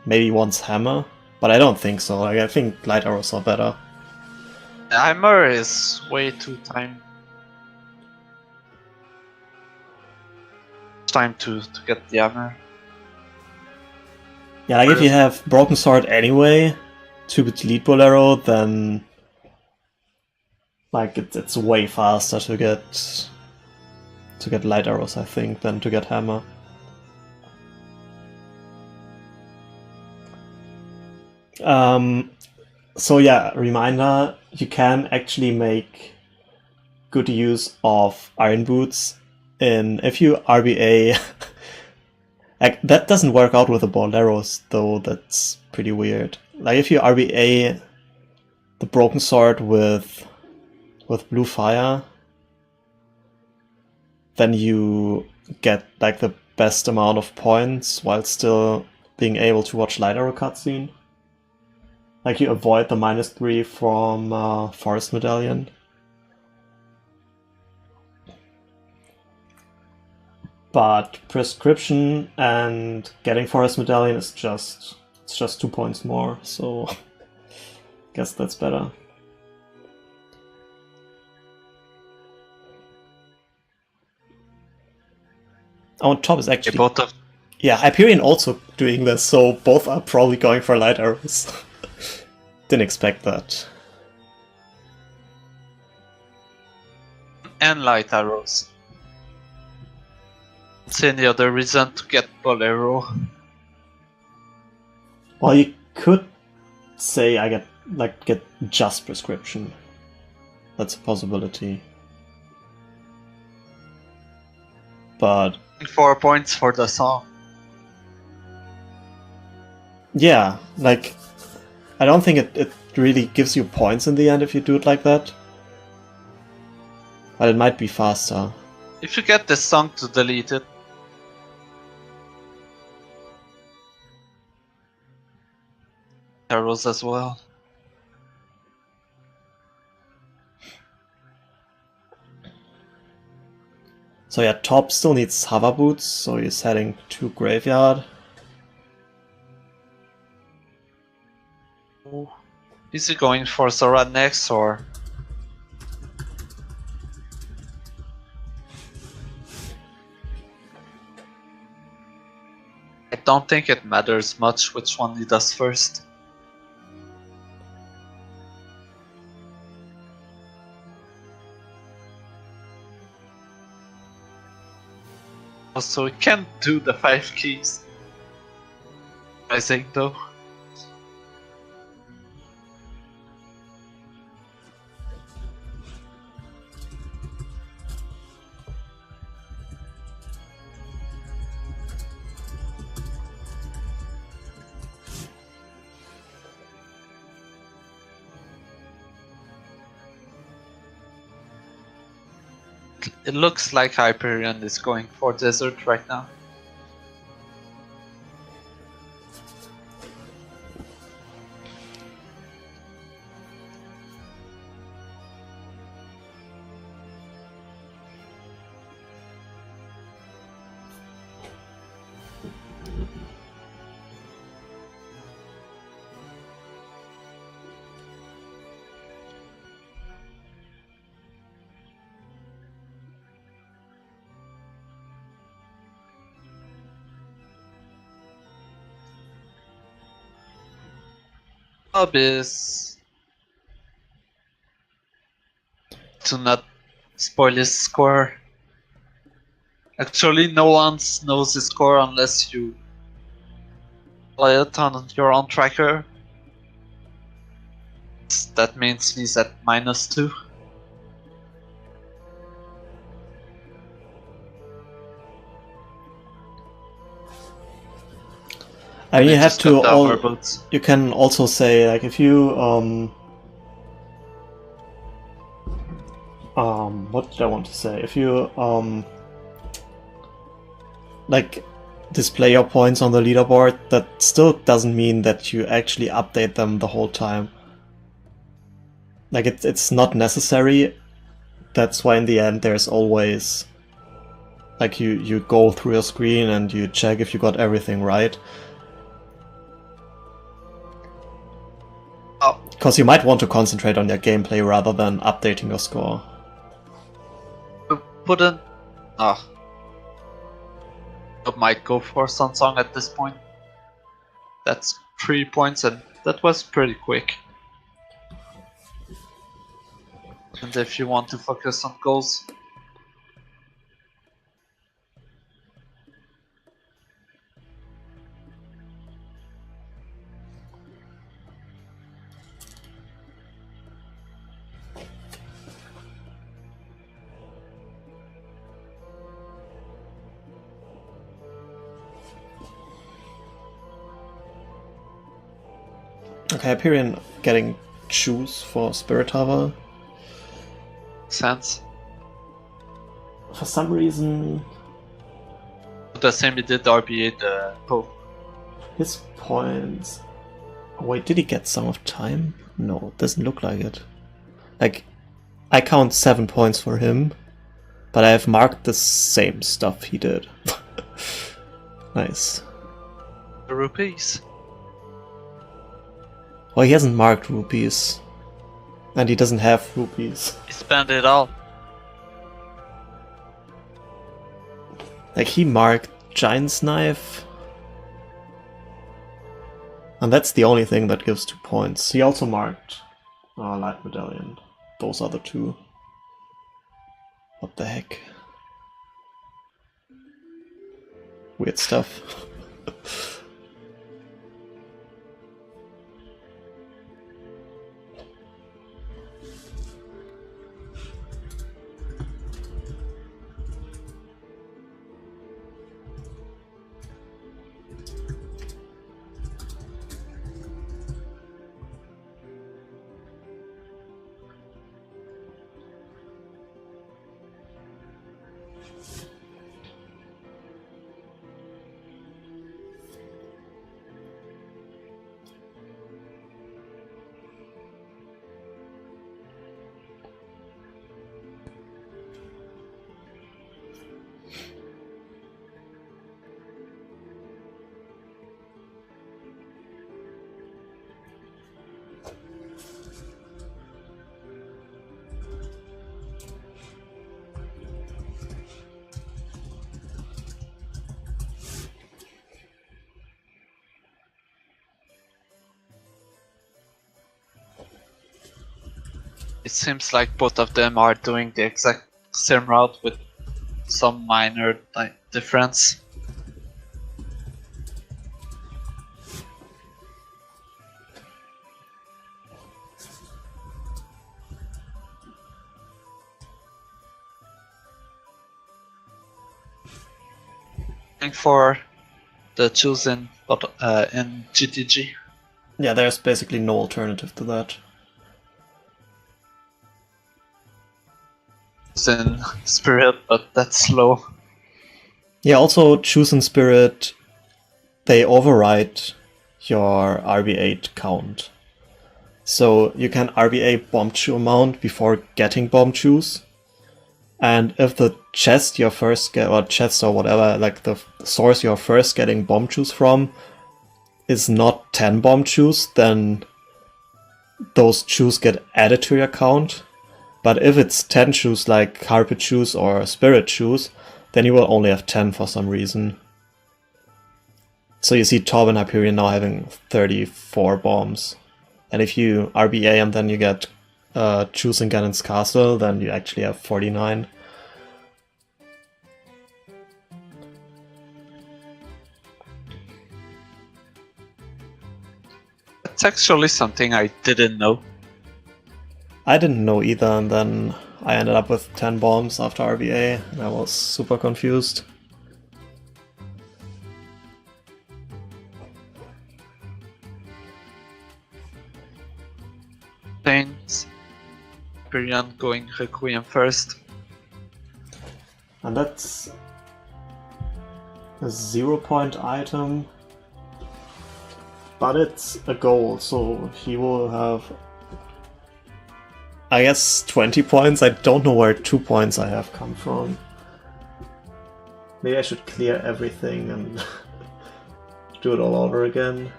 maybe one's hammer, but I don't think so. Like, I think light arrows are better. Hammer is way too time to get the hammer. Yeah, like if you have Broken Sword anyway to delete Bolero, then Like it's way faster to get light arrows, I think, than to get hammer. So yeah, reminder, you can actually make good use of iron boots if you RBA. Like, that doesn't work out with the ball arrows, though. That's pretty weird. Like, if you RBA the broken sword with blue fire, then you get like the best amount of points while still being able to watch light arrow cutscene. Like, you avoid the -3 from Forest Medallion. But prescription and getting Forest Medallion is just 2 points more, so I guess that's better. Oh, and Top is actually... both of Yeah, Hyperion also doing this, so both are probably going for light arrows. Didn't expect that. and light arrows. See any other reason to get Bolero? Well, you could say I get just prescription. That's a possibility. But 4 points for the song. yeah, like, I don't think it really gives you points in the end if you do it like that. But it might be faster. If you get this song to delete it. Arrows as well. So yeah, Top still needs hover boots, so he's heading to Graveyard. Is he going for Sora next, or? I don't think it matters much which one he does first. Also, we can't do the 5 keys. I think though. It looks like Hyperion is going for desert right now. Is to not spoil his score. Actually, no one knows his score unless you play it on your own tracker. That means he's at -2. I mean, you have to you can also say, like, if you what did I want to say? If you like, display your points on the leaderboard, that still doesn't mean that you actually update them the whole time. Like, it's not necessary. That's why in the end there's always, like, you go through your screen and you check if you got everything right. Because you might want to concentrate on your gameplay rather than updating your score. Wouldn't... I might go for Sun Song at this point. That's 3 points and that was pretty quick. And if you want to focus on goals. Okay, Hyperion getting choose for Spirit Hover. Sense. For some reason, The same he did RBA the Pope. his points... Wait, did he get Song of Time? No, doesn't look like it. Like, I count 7 points for him, but I have marked the same stuff he did. Nice. The rupees. Well, he hasn't marked rupees. And he doesn't have rupees. He spent it all. Like, he marked Giant's Knife. And that's the only thing that gives 2 points. He also marked Light Medallion. Those are the 2. What the heck? Weird stuff. It seems like both of them are doing the exact same route with some minor difference. For the chosen in GTG. Yeah, there's basically no alternative to that. It's in Spirit, but that's slow. Yeah, also choosing Spirit, they override your RB8 count. So you can RBA bomb chew amount before getting bomb chews. And if the chest you're first get, or chest or whatever, like the source you're first getting bomb chews from is not 10 bomb chews, then those chews get added to your count. But if it's 10 chews like Carpet chews or Spirit chews, then you will only have 10 for some reason. So you see Tob and Hyperion now having 34 bombs. And if you RBA and then you get choosing Ganon's Castle, then you actually have 49. That's actually something I didn't know. I didn't know either, and then I ended up with 10 bombs after RBA, and I was super confused. Things. Hyperion going Requiem first. And that's a 0-point item, but it's a goal, so he will have, I guess, 20 points. I don't know where 2 points I have come from. Maybe I should clear everything and do it all over again.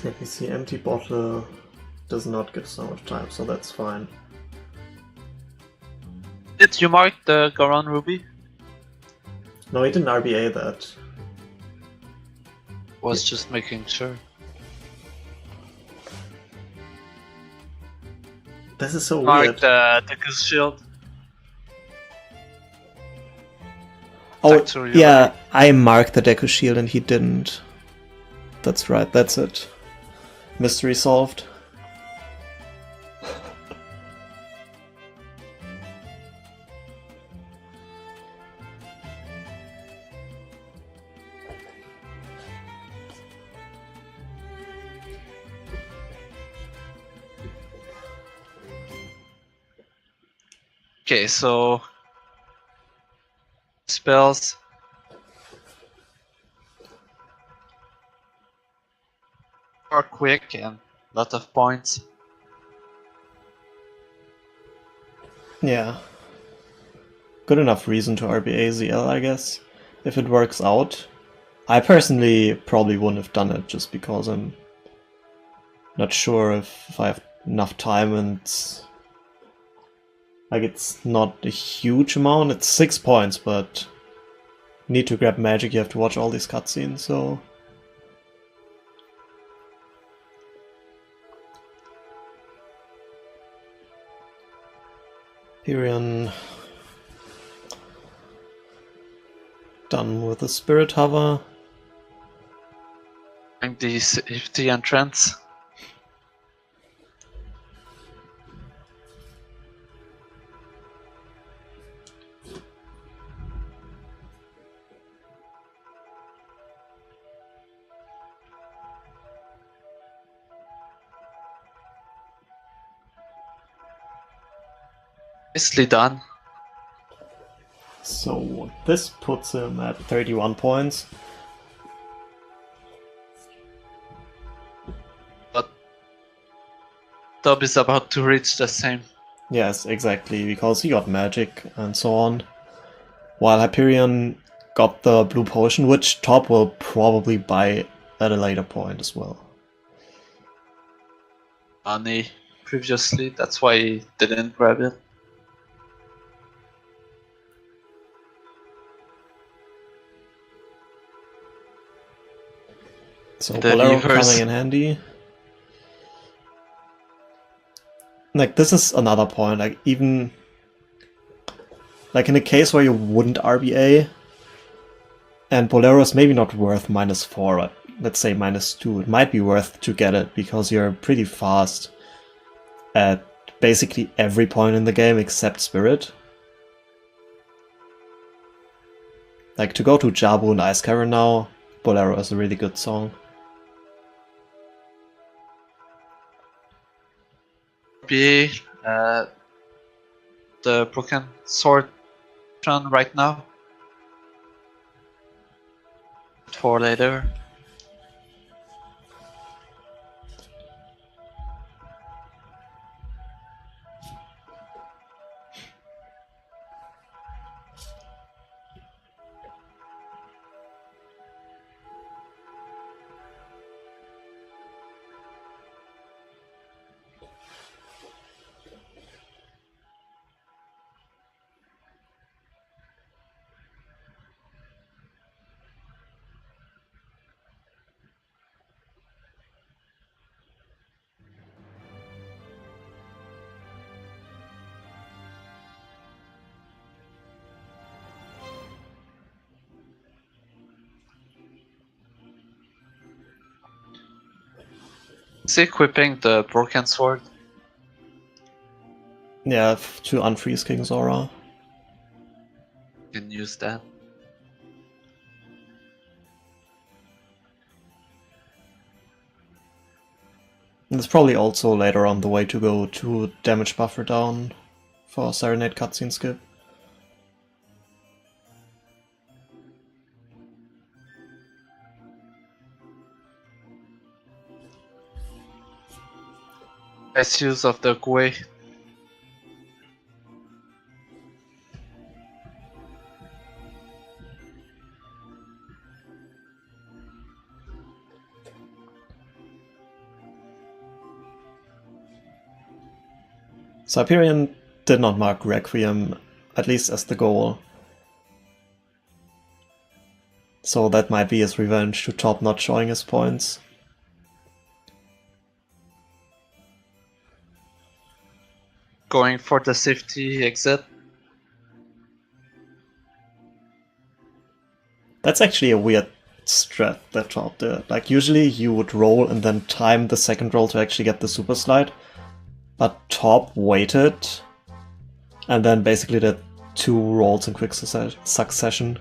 Let me see, empty bottle does not give so much time, so that's fine. Did you mark the Goron Ruby? No, he didn't RBA that. Was just making sure. This is so Mark weird. the Goose Shield. Oh, Factory yeah, already. I marked the Deku Shield and he didn't. That's right, that's it. Mystery solved. Okay, so spells. Are quick and lot of points. Yeah. Good enough reason to RBA ZL, I guess. If it works out. I personally probably wouldn't have done it just because I'm not sure if I have enough time and like it's not a huge amount. It's 6 points, but you need to grab magic, you have to watch all these cutscenes, so Hyperion done with the Spirit Hover. And the safety entrance. Nicely done. So this puts him at 31 points. But Tob is about to reach the same. Yes, exactly, because he got magic and so on. While Hyperion got the blue potion, which Top will probably buy at a later point as well. Money previously, that's why he didn't grab it. So The Bolero levers. coming in handy. Like, this is another point, like, even like in a case where you wouldn't RBA, and Bolero is maybe not worth -4, but let's say -2, it might be worth to get it, because you're pretty fast at basically every point in the game except Spirit. Like, to go to Jabu and Ice Cavern now, Bolero is a really good song. Be the broken sword run right now. For later. Is he equipping the broken sword? Yeah, to unfreeze King Zora. Can use that. And it's probably also later on the way to go to damage buffer down for Serenade cutscene skip. Best use of the Gui. So Hyperion did not mark Requiem, at least as the goal. So that might be his revenge to Tob not showing his points. Going for the safety exit. That's actually a weird strat that Tob did. Like, usually you would roll and then time the second roll to actually get the super slide. But Tob waited and then basically did 2 rolls in quick succession.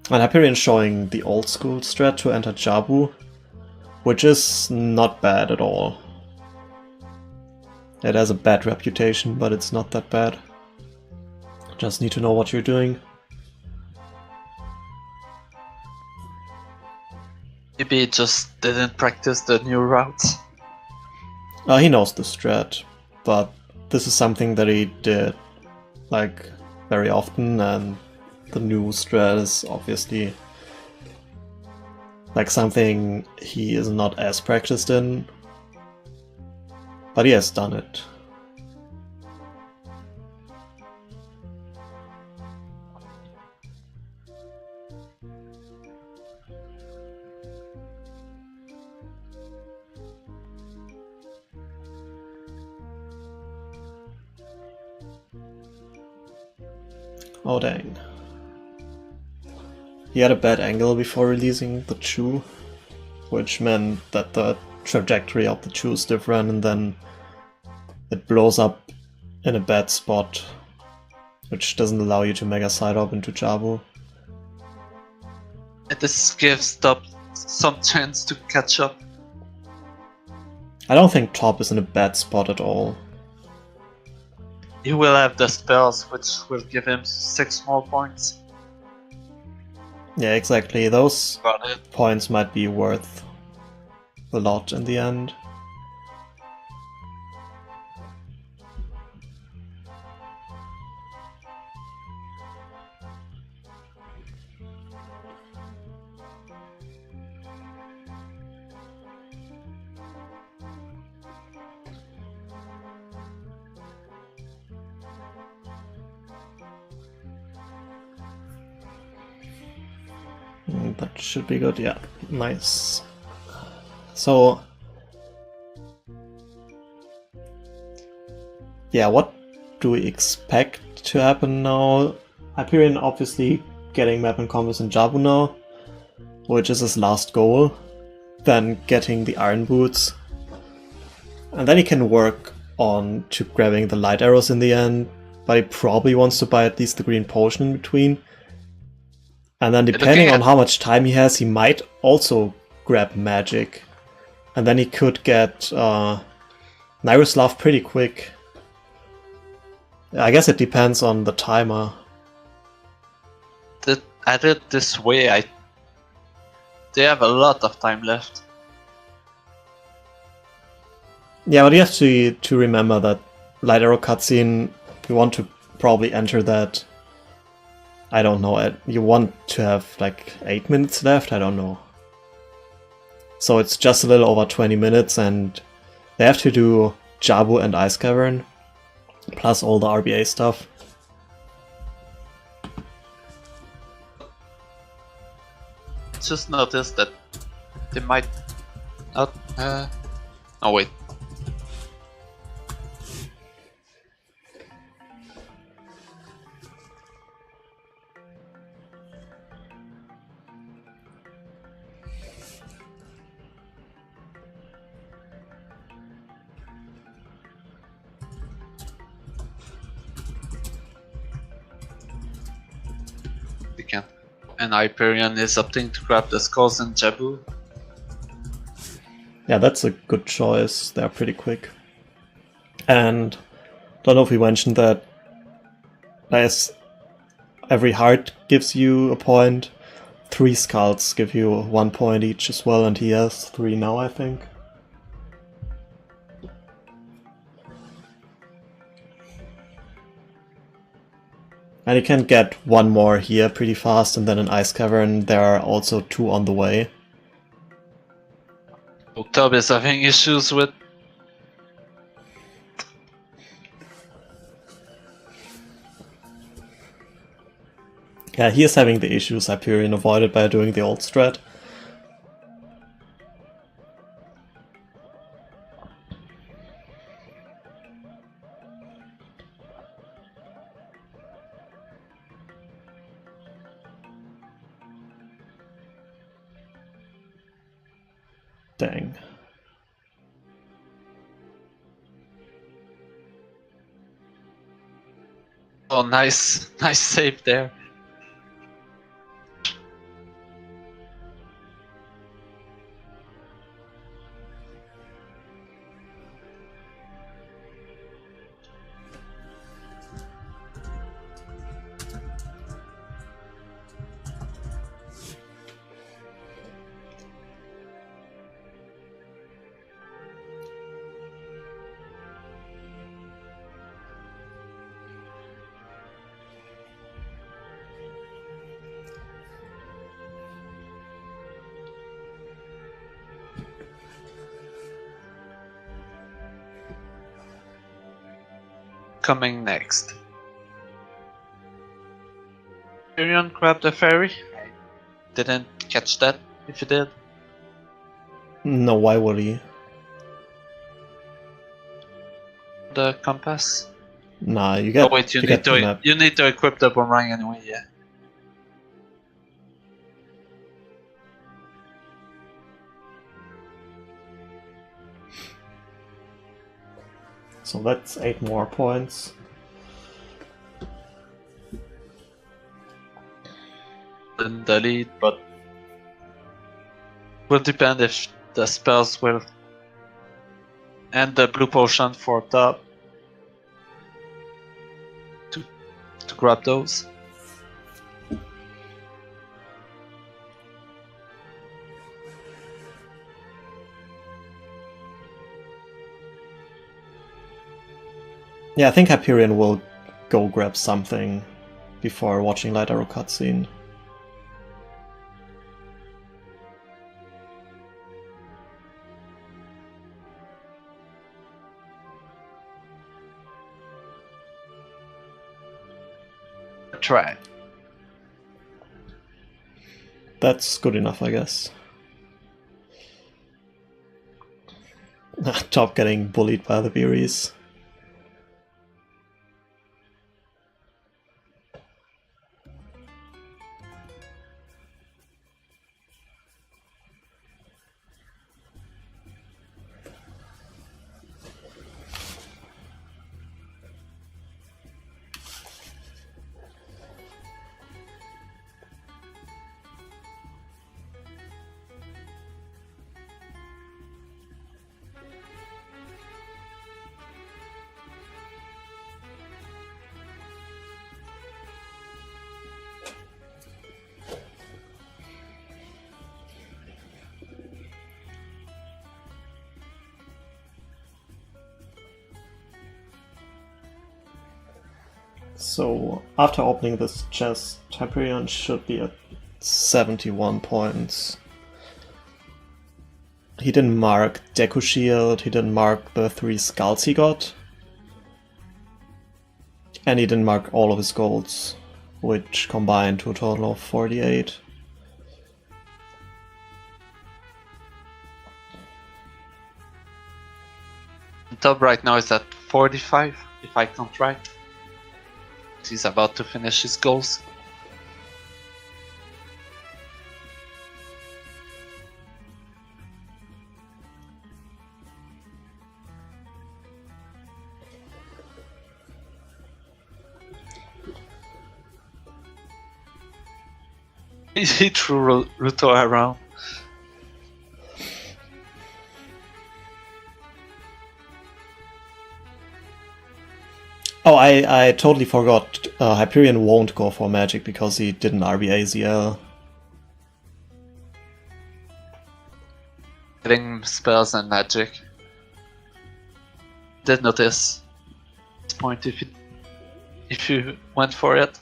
And Hyperion showing the old school strat to enter Jabu, which is not bad at all. It has a bad reputation, but it's not that bad. Just need to know what you're doing. Maybe he just didn't practice the new routes. He knows the strat, but this is something that he did like very often, and the new strat is obviously like something he is not as practiced in, but he has done it. Oh dang. He had a bad angle before releasing the Chew, which meant that the trajectory of the Chew is different, and then it blows up in a bad spot, which doesn't allow you to mega side up into Jabu. And this gives Tob some chance to catch up. I don't think Tob is in a bad spot at all. He will have the spells, which will give him 6 more points. Yeah, exactly. Those Got it. points might be worth a lot in the end. That should be good, yeah. Nice. So, yeah, what do we expect to happen now? Hyperion obviously getting map and combos in Jabu now, which is his last goal. Then getting the iron boots. And then he can work on to grabbing the light arrows in the end, but he probably wants to buy at least the green potion in between. And then depending on how much time he has, he might also grab magic. And then he could get Nyroslav pretty quick. I guess it depends on the timer. At it this way, they have a lot of time left. Yeah, but you have to remember that light arrow cutscene, you want to probably enter that. I don't know, you want to have like 8 minutes left, I don't know. So it's just a little over 20 minutes, and they have to do Jabu and Ice Cavern, plus all the RBA stuff. Just noticed that they might not... oh wait. And Hyperion is opting to grab the skulls in Jabu. Yeah, that's a good choice. They're pretty quick. And don't know if we mentioned that as every heart gives you a point, 3 skulls give you 1 point each as well, and he has 3 now, I think. And you can get 1 more here pretty fast, and then an Ice Cavern. There are also 2 on the way. Tob is having issues with... Yeah, he is having the issues Hyperion avoided by doing the old strat. Dang. Oh, nice save there. Coming next. Hyperion grabbed the fairy. I didn't catch that, if you did. No, why would he? The compass. Nah, you get. Oh wait, you get the map. need to equip the boomerang anyway, yeah. So that's 8 more points. In the lead, but will depend if the spells will and the blue potion for top to grab those. Yeah, I think Hyperion will go grab something before watching Light Arrow cutscene. Try. That's good enough, I guess. Top getting bullied by the Beeries. So, after opening this chest, Hyperion should be at 71 points. He didn't mark Deku Shield, he didn't mark the 3 skulls he got. And he didn't mark all of his golds, which combined to a total of 48. Top right now is at 45, if I count right. He's about to finish his goals. He threw Ruto around. Oh, I totally forgot. Hyperion won't go for magic because he didn't RBA ZL. Getting spells and magic. Did notice this point if you went for it.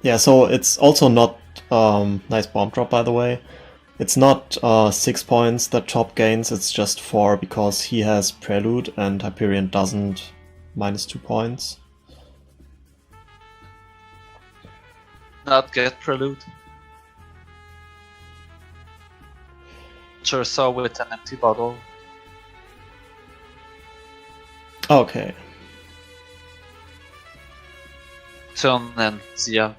Yeah, so it's also not nice bomb drop, by the way. It's not 6 points that Top gains, it's just 4 because he has Prelude and Hyperion doesn't, -2 points. not get Prelude. Chursa with an empty bottle. Okay. Turn and Zia.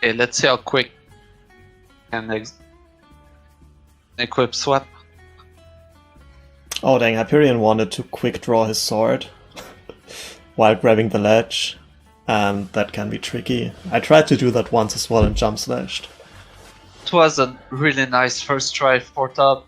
Okay, let's see how quick can equip swap. Oh dang, Hyperion wanted to quick draw his sword while grabbing the ledge, and that can be tricky. I tried to do that once as well and jump slashed. It was a really nice first try for Tob.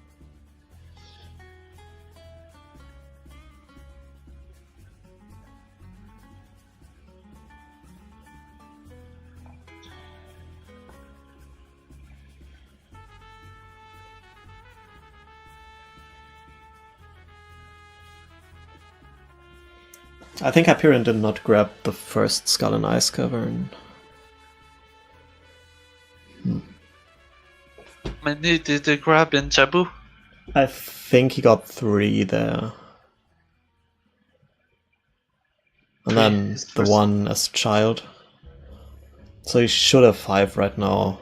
I think Hyperion did not grab the first Skull and Ice Cavern. How many did they grab in Jabu? I think he got 3 there. And then the one as child. So he should have 5 right now.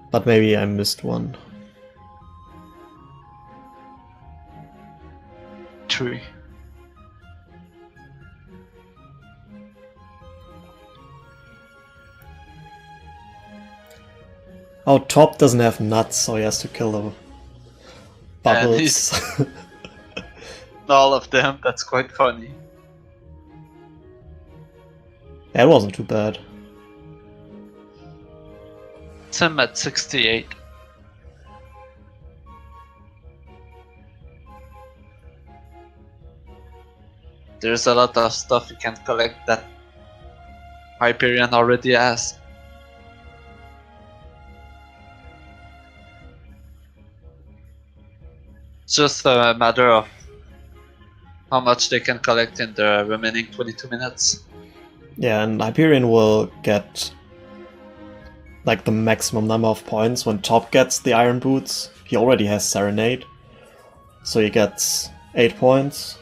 But maybe I missed one. 3. Oh, Top doesn't have nuts, so he has to kill the bubbles. All of them, that's quite funny. That wasn't too bad. It's him at 68. There's a lot of stuff you can collect that Hyperion already has. It's just a matter of how much they can collect in the remaining 22 minutes. Yeah, and Hyperion will get like the maximum number of points when Top gets the Iron Boots. He already has Serenade, so he gets 8 points.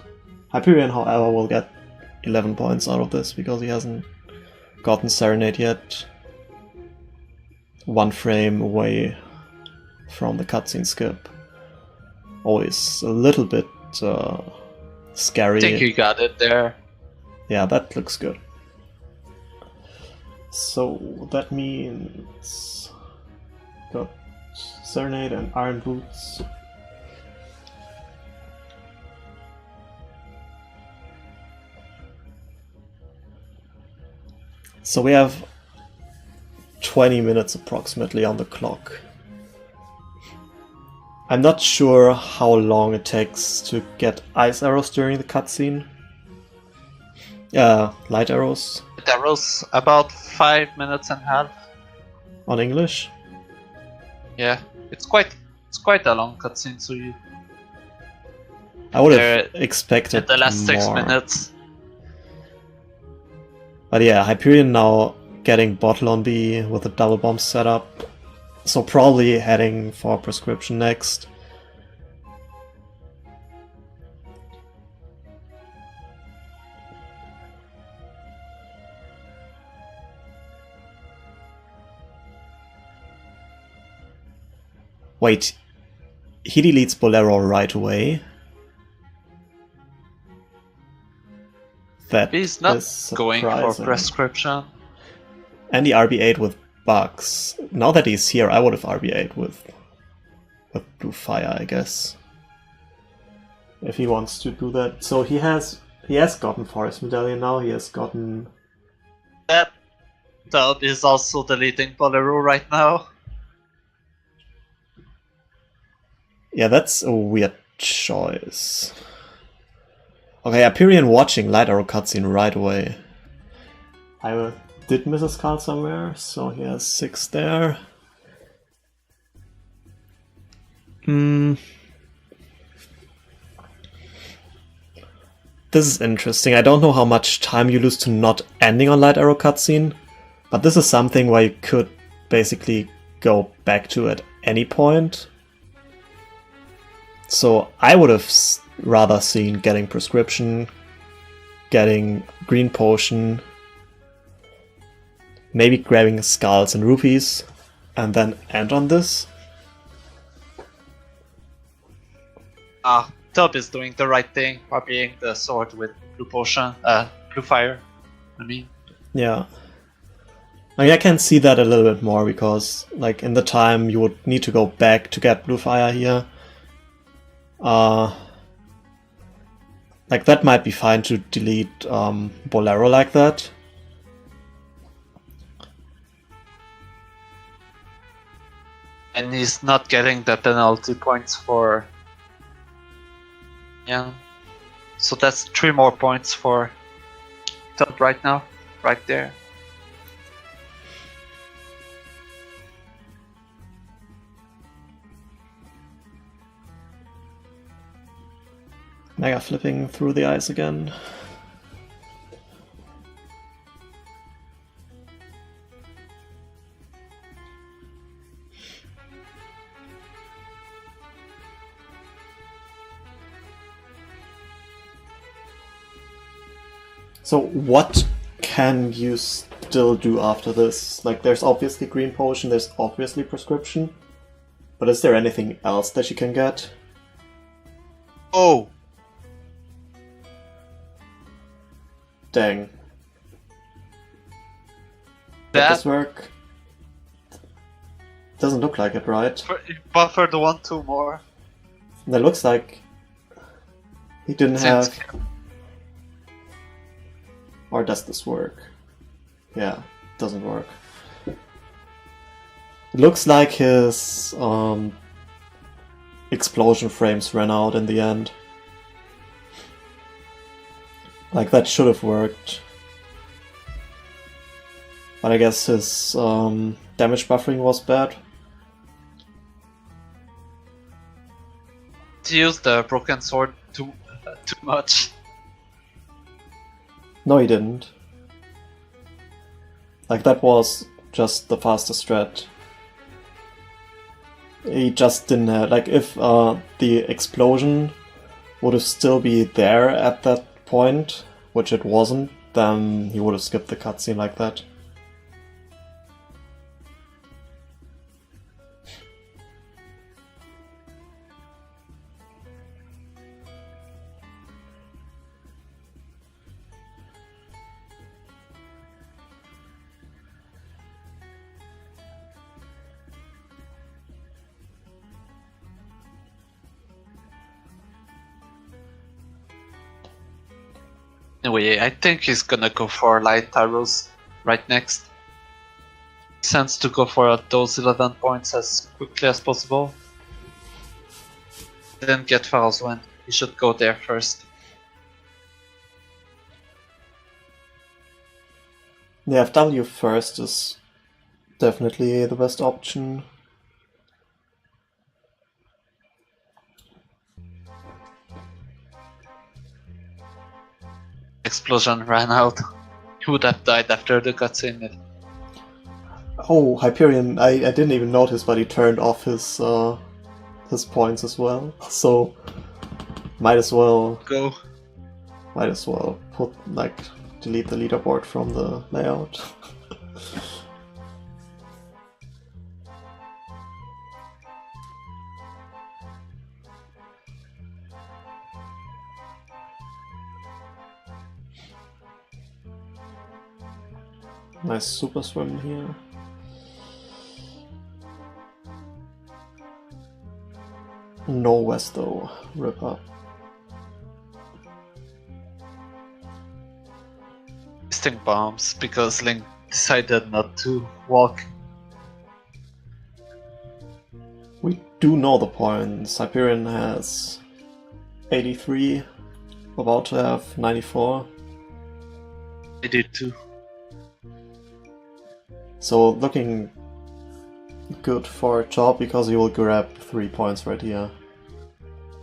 Hyperion, however, will get 11 points out of this because he hasn't gotten Serenade yet. 1 frame away from the cutscene skip. Always a little bit scary. I think you got it there. Yeah, that looks good. So that means got Serenade and Iron Boots. So we have 20 minutes approximately on the clock. I'm not sure how long it takes to get ice arrows during the cutscene. Light arrows. Arrows about 5 minutes and a half. On English? Yeah, it's quite a long cutscene, so you. I would have expected the last more. 6 minutes. But yeah, Hyperion now getting bottle on B with a double bomb setup. So probably heading for prescription next. Wait, he deletes Bolero right away? That He's not is going for surprising. prescription. And he RB8 with bugs. Now that he's here, I would have RB8 with Blue Fire, I guess. If he wants to do that. So he has gotten Forest Medallion now, he has gotten... That Tob is also deleting Bolero right now. Yeah, that's a weird choice. Okay, Hyperion watching Light Arrow cutscene right away. I did miss a skull somewhere, so he has 6 there. This is interesting. I don't know how much time you lose to not ending on light arrow cutscene, but this is something where you could basically go back to at any point. So I would have rather seen getting prescription, getting green potion, maybe grabbing skulls and rupees, and then end on this. Tob is doing the right thing, copying the sword with blue potion, blue fire. I mean, yeah. I mean, I can see that a little bit more because, like, in the time you would need to go back to get blue fire here. Like, that might be fine to delete Bolero like that. and he's not getting the penalty points for. Yeah. So that's 3 more points for Tob right now, right there. Mega flipping through the ice again. So what can you still do after this? Like, there's obviously green potion, there's obviously prescription, but is there anything else that you can get? Oh! Dang. Did That this work? Doesn't look like it, right? buffer the 1-2 more. That looks like he didn't have... Or does this work? Yeah, it doesn't work. It looks like his explosion frames ran out in the end. Like, that should have worked. But I guess his damage buffering was bad. He used the broken sword too much. No, he didn't. Like, that was just the fastest strat. He just didn't have... Like, if the explosion would have still be there at that point, which it wasn't, then he would have skipped the cutscene like that. Anyway, I think he's gonna go for light arrows right next. Sense to go for those 11 points as quickly as possible. Then get Pharaoh's Wind. He should go there first. Yeah, FW first is definitely the best option. Explosion ran out. He would have died after the cutscene. Oh, Hyperion, I didn't even notice, but he turned off his points as well. So might as well put, like, delete the leaderboard from the layout. Nice super swim here. No west though, rip up. Wasting bombs because Link decided not to walk. We do know the points. Hyperion has 83, about to have 94. I did too. So looking good for Tob because he will grab 3 points right here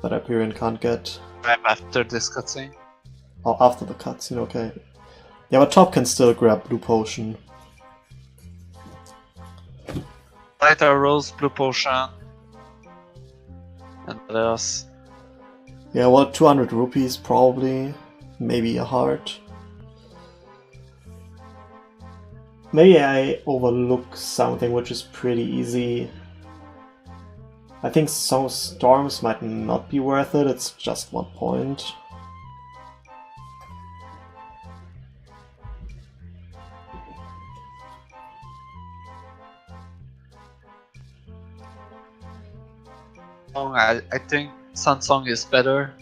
that Hyperion can't get. Right after this cutscene. Oh, after the cutscene, okay. Yeah, but Tob can still grab blue potion. Light arrows, blue potion. And what else? Yeah, well, 200 rupees probably. Maybe a heart. Maybe I overlook something which is pretty easy. I think some storms might not be worth it, it's just 1 point. I think Sansong is better.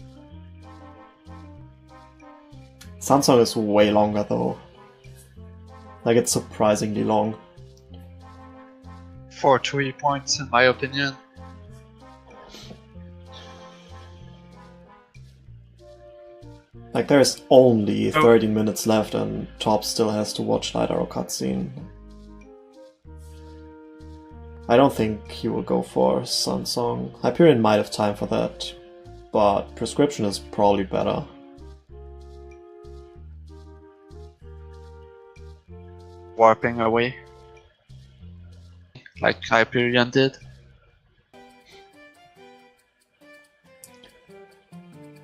Samsung is way longer though. Like, it's surprisingly long. For 3 points in my opinion. Like, there's only 13 minutes left and Tob still has to watch Light Arrow cutscene. I don't think he will go for Sansong. Hyperion might have time for that, but Prescription is probably better. Warping away. Like Hyperion did.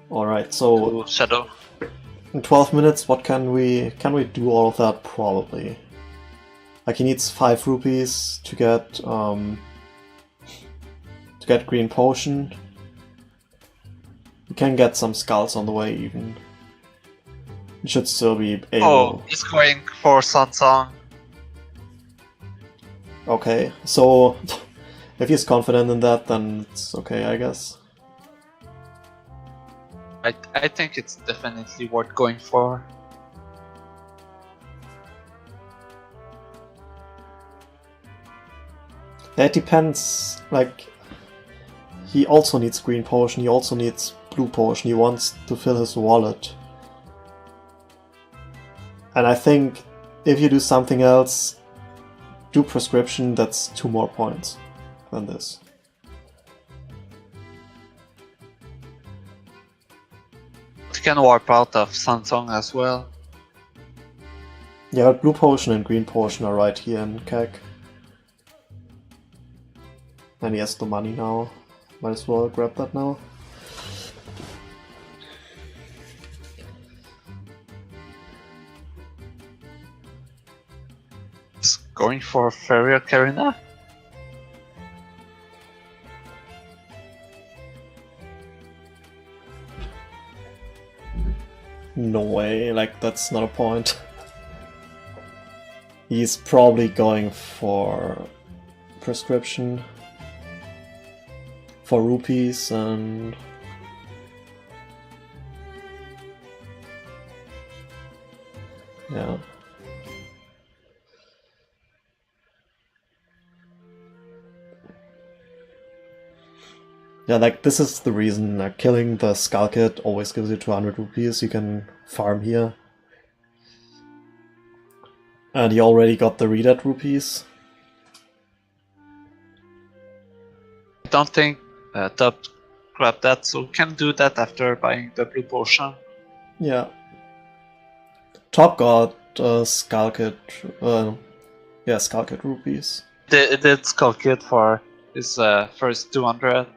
Alright, so Ooh, Shadow. in 12 minutes, what can we do all of that? Probably. Like, he needs 5 rupees to get green potion. You can get some skulls on the way even. You should still be able. Oh, he's going for Sansong. Okay, so if he's confident in that, then it's okay, I guess. I think it's definitely worth going for. Yeah, it depends, like, he also needs green potion, he also needs blue potion, he wants to fill his wallet. And I think if you do something else, do Prescription, that's 2 more points than this. You can warp out of Sansong as well. Yeah, but blue potion and green potion are right here in Kek. And he has the money now. Might as well grab that now. He's going for Feria Karina. No way, like, that's not a point. He's probably going for Prescription. For rupees and... yeah. Yeah, like, this is the reason killing the Skull Kid always gives you 200 rupees. You can farm here. And he already got the Redat rupees. I don't think Tob grabbed that, so we can do that after buying the blue potion. Yeah. Tob got Skull Kid, yeah, Skull Kid rupees. It did Skull Kid for his first 200.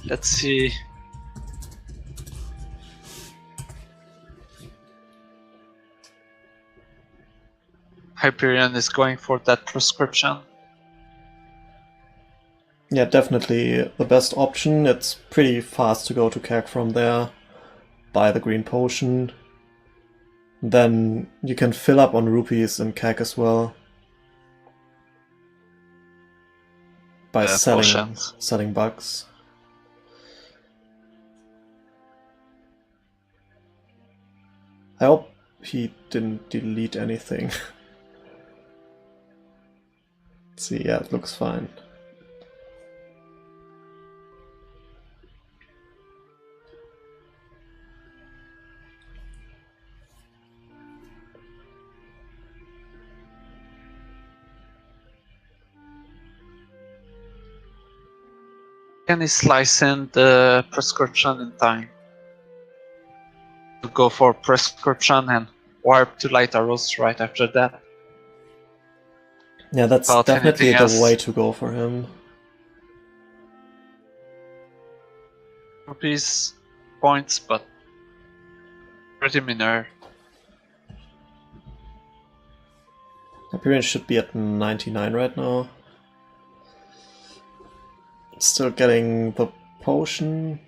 Let's see. Hyperion is going for that Prescription. Yeah, definitely the best option. It's pretty fast to go to Kek from there. Buy the green potion. Then you can fill up on rupees in Kek as well. By selling bugs. I hope he didn't delete anything. Let's see, yeah, it looks fine. Can he slice in the prescription in time? To go for prescription and warp to light arrows right after that. Yeah, that's Without definitely anything the else. way to go for him. Rupees, points, but pretty minor. Hyperion should be at 99 right now. Still getting the potion.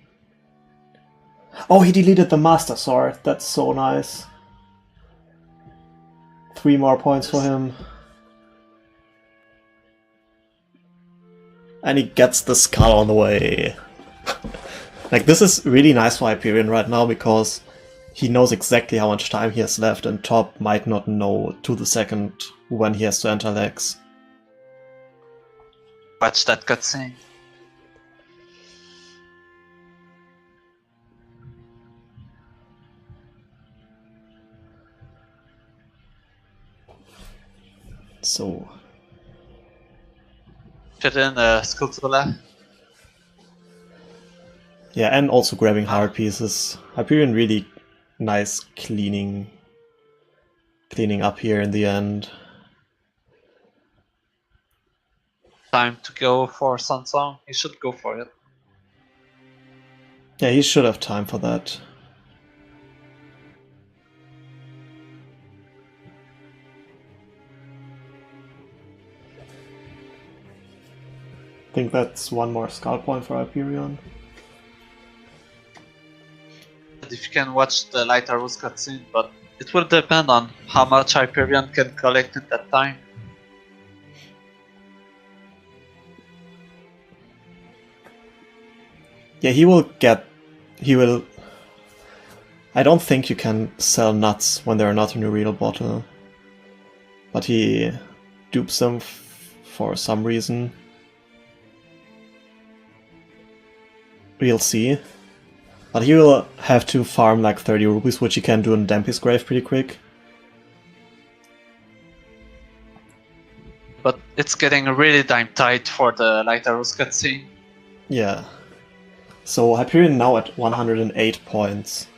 Oh, he deleted the Master Sword. That's so nice. 3 more points for him. And he gets the skull on the way. Like, this is really nice for Hyperion right now, because he knows exactly how much time he has left, and Tob might not know to the second when he has to enter Lex. Watch that cutscene. So, Fit in Skulltula. yeah, and also grabbing heart pieces. Hyperion really nice cleaning up here in the end. Time to go for Sunsong. He should go for it. Yeah, he should have time for that. I think that's one more skull point for Hyperion. If you can watch the light arrows cutscene, but it will depend on how much Hyperion can collect in that time. Yeah, he will. I don't think you can sell nuts when they're not in a real bottle. But he dupes them for some reason. We'll see. But he will have to farm like 30 rupees, which he can do in Dampy's Grave pretty quick. But it's getting really damn tight for the light arrows cutscene. Yeah. So Hyperion now at 108 points.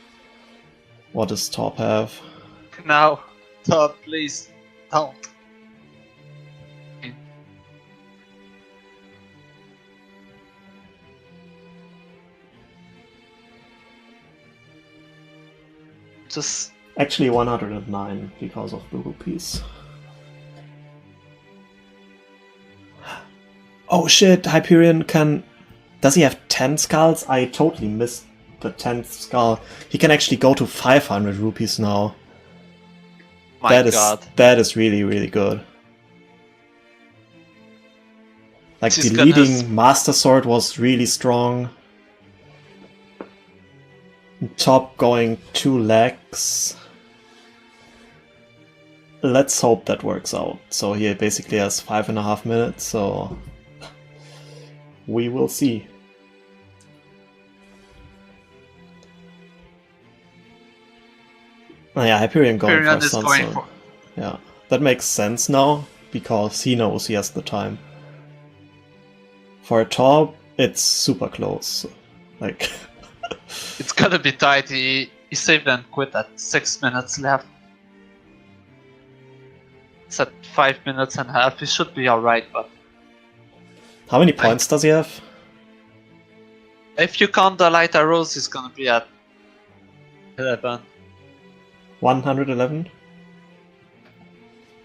What does Tob have? Now, Tob, please, don't. Just Actually 109 because of the rupees. Oh shit, Hyperion can... Does he have 10 skulls? I totally missed the 10th skull. He can actually go to 500 rupees now. my god. That is really, really good. Like, She's deleting Master Sword was really strong. Tob going 2 legs. Let's hope that works out. So he basically has 5.5 minutes, so we will see. Oh yeah, Hyperion going Hyperion for is Sunstone. going for... Yeah, that makes sense now, because he knows he has the time. For a Tob, it's super close. Like... It's gonna be tight. He saved and quit at 6 minutes left. It's at 5 minutes and a half. He should be alright, but How many points does he have? if you count the light arrows, he's gonna be at 11. 111?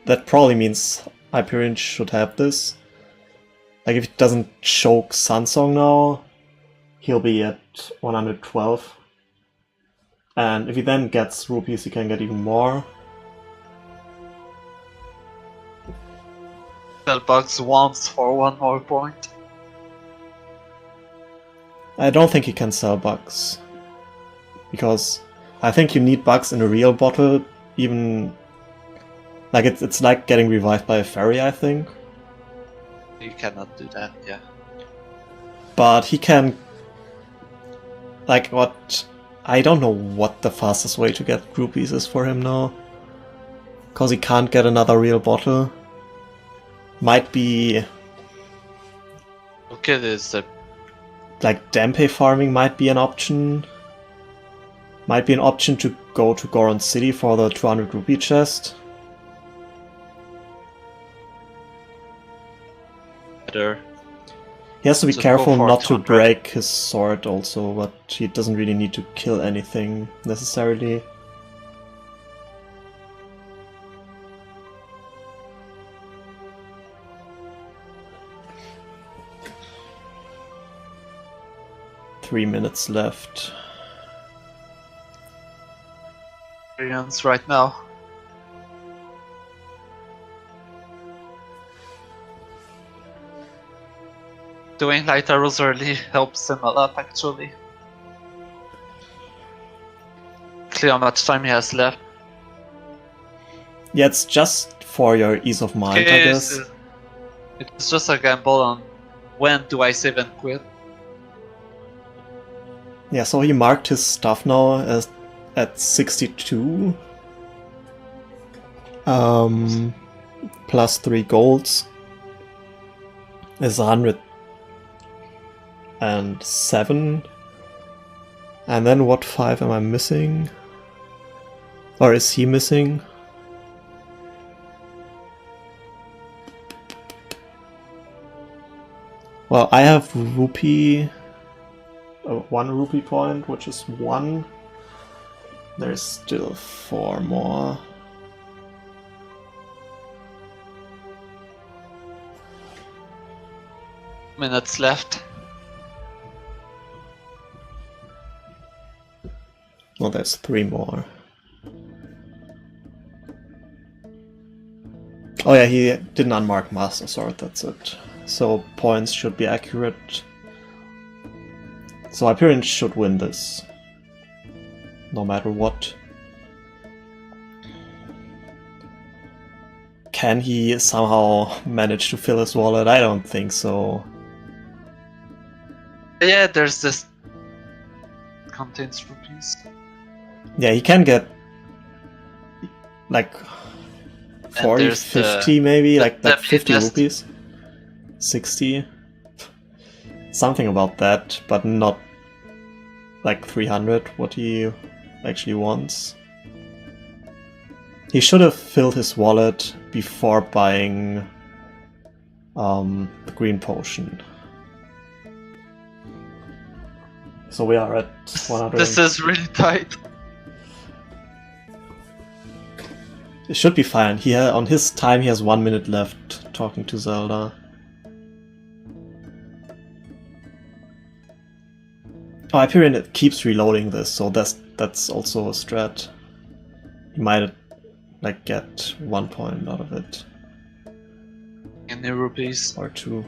That probably means Hyperion should have this. Like, if he doesn't choke Sunsong now, he'll be at 112. And if he then gets rupees, he can get even more. Bugs wants for 1 more point. I don't think he can sell bugs. Because I think you need bugs in a real bottle even like it's like getting revived by a fairy, I think. You cannot do that, yeah. But he can, like, what, I don't know what the fastest way to get rupees is for him now, because he can't get another real bottle. Might be Okay, there's the like Dampe farming might be an option. Might be an option to go to Goron City for the 200 rupee chest. better. He has to be So careful go for not to 200. break his sword also, but he doesn't really need to kill anything necessarily. Three minutes left. Experience right now. Doing light arrows early helps him a lot, actually. Clear how much time he has left. Yeah, it's just for your ease of mind, I guess. It's just a gamble on when do I save and quit. Yeah, so he marked his stuff now as at 62. Plus 3 golds is 107. And then what 5 am I missing? Or is he missing? Well, I have rupee, 1 rupee point, which is 1. There's still 4 more. Minutes left. Well, there's 3 more. Oh yeah, he didn't unmark Master Sword, that's it. So points should be accurate. So Hyperion should win this. No matter what. Can he somehow manage to fill his wallet? I don't think so. Yeah, there's this contains rupees. Yeah, he can get like 40, there's 50 the- maybe, the like 50 nest. rupees. 60. Something about that, but not like 300, what he actually wants. He should have filled his wallet before buying the green potion. So we are at 100. This is really tight. It should be fine. On his time, he has 1 minute left talking to Zelda. Oh, Hyperion keeps reloading this, so that's also a strat. He might like get 1 point out of it, Any rupees? or 2.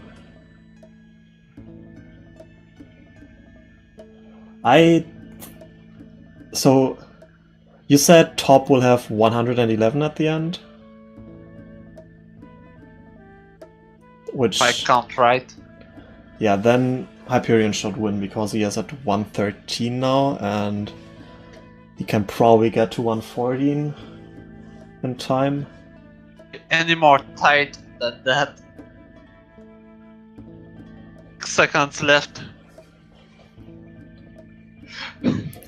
So you said Top will have 111 at the end, which If I count right. yeah, then Hyperion should win because he is at 113 now, and he can probably get to 114 in time. Any more tight than that? 6 seconds left.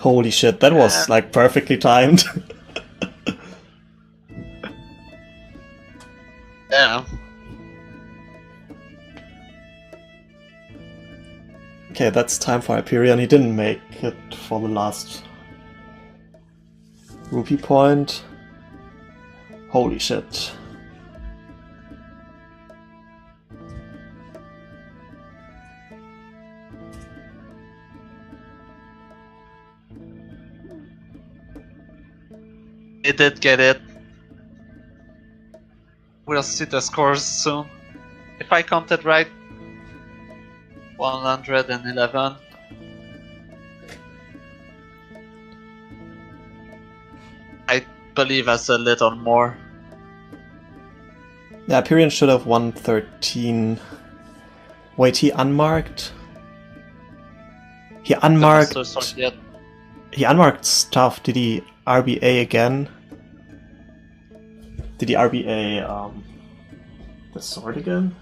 Holy shit, that was like perfectly timed. Yeah. Okay, that's time for Hyperion. He didn't make it for the last rupee point. Holy shit. He did get it. We'll see the scores soon. If I counted right, 111. I believe as a little more. Yeah, Hyperion should have 113. Wait, he unmarked? He unmarked... He unmarked stuff. Did he RBA again? Did he RBA the sword again?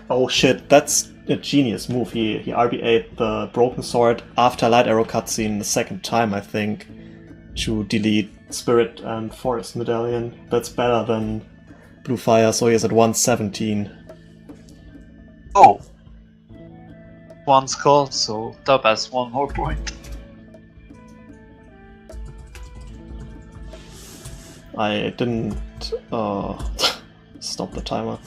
Oh shit, that's a genius move. He RBA'd the broken sword after Light Arrow cutscene the second time, I think, to delete Spirit and Forest Medallion. That's better than Blue Fire, so he is at 117. Oh! One skull, so Tob has 1 more point. I didn't stop the timer.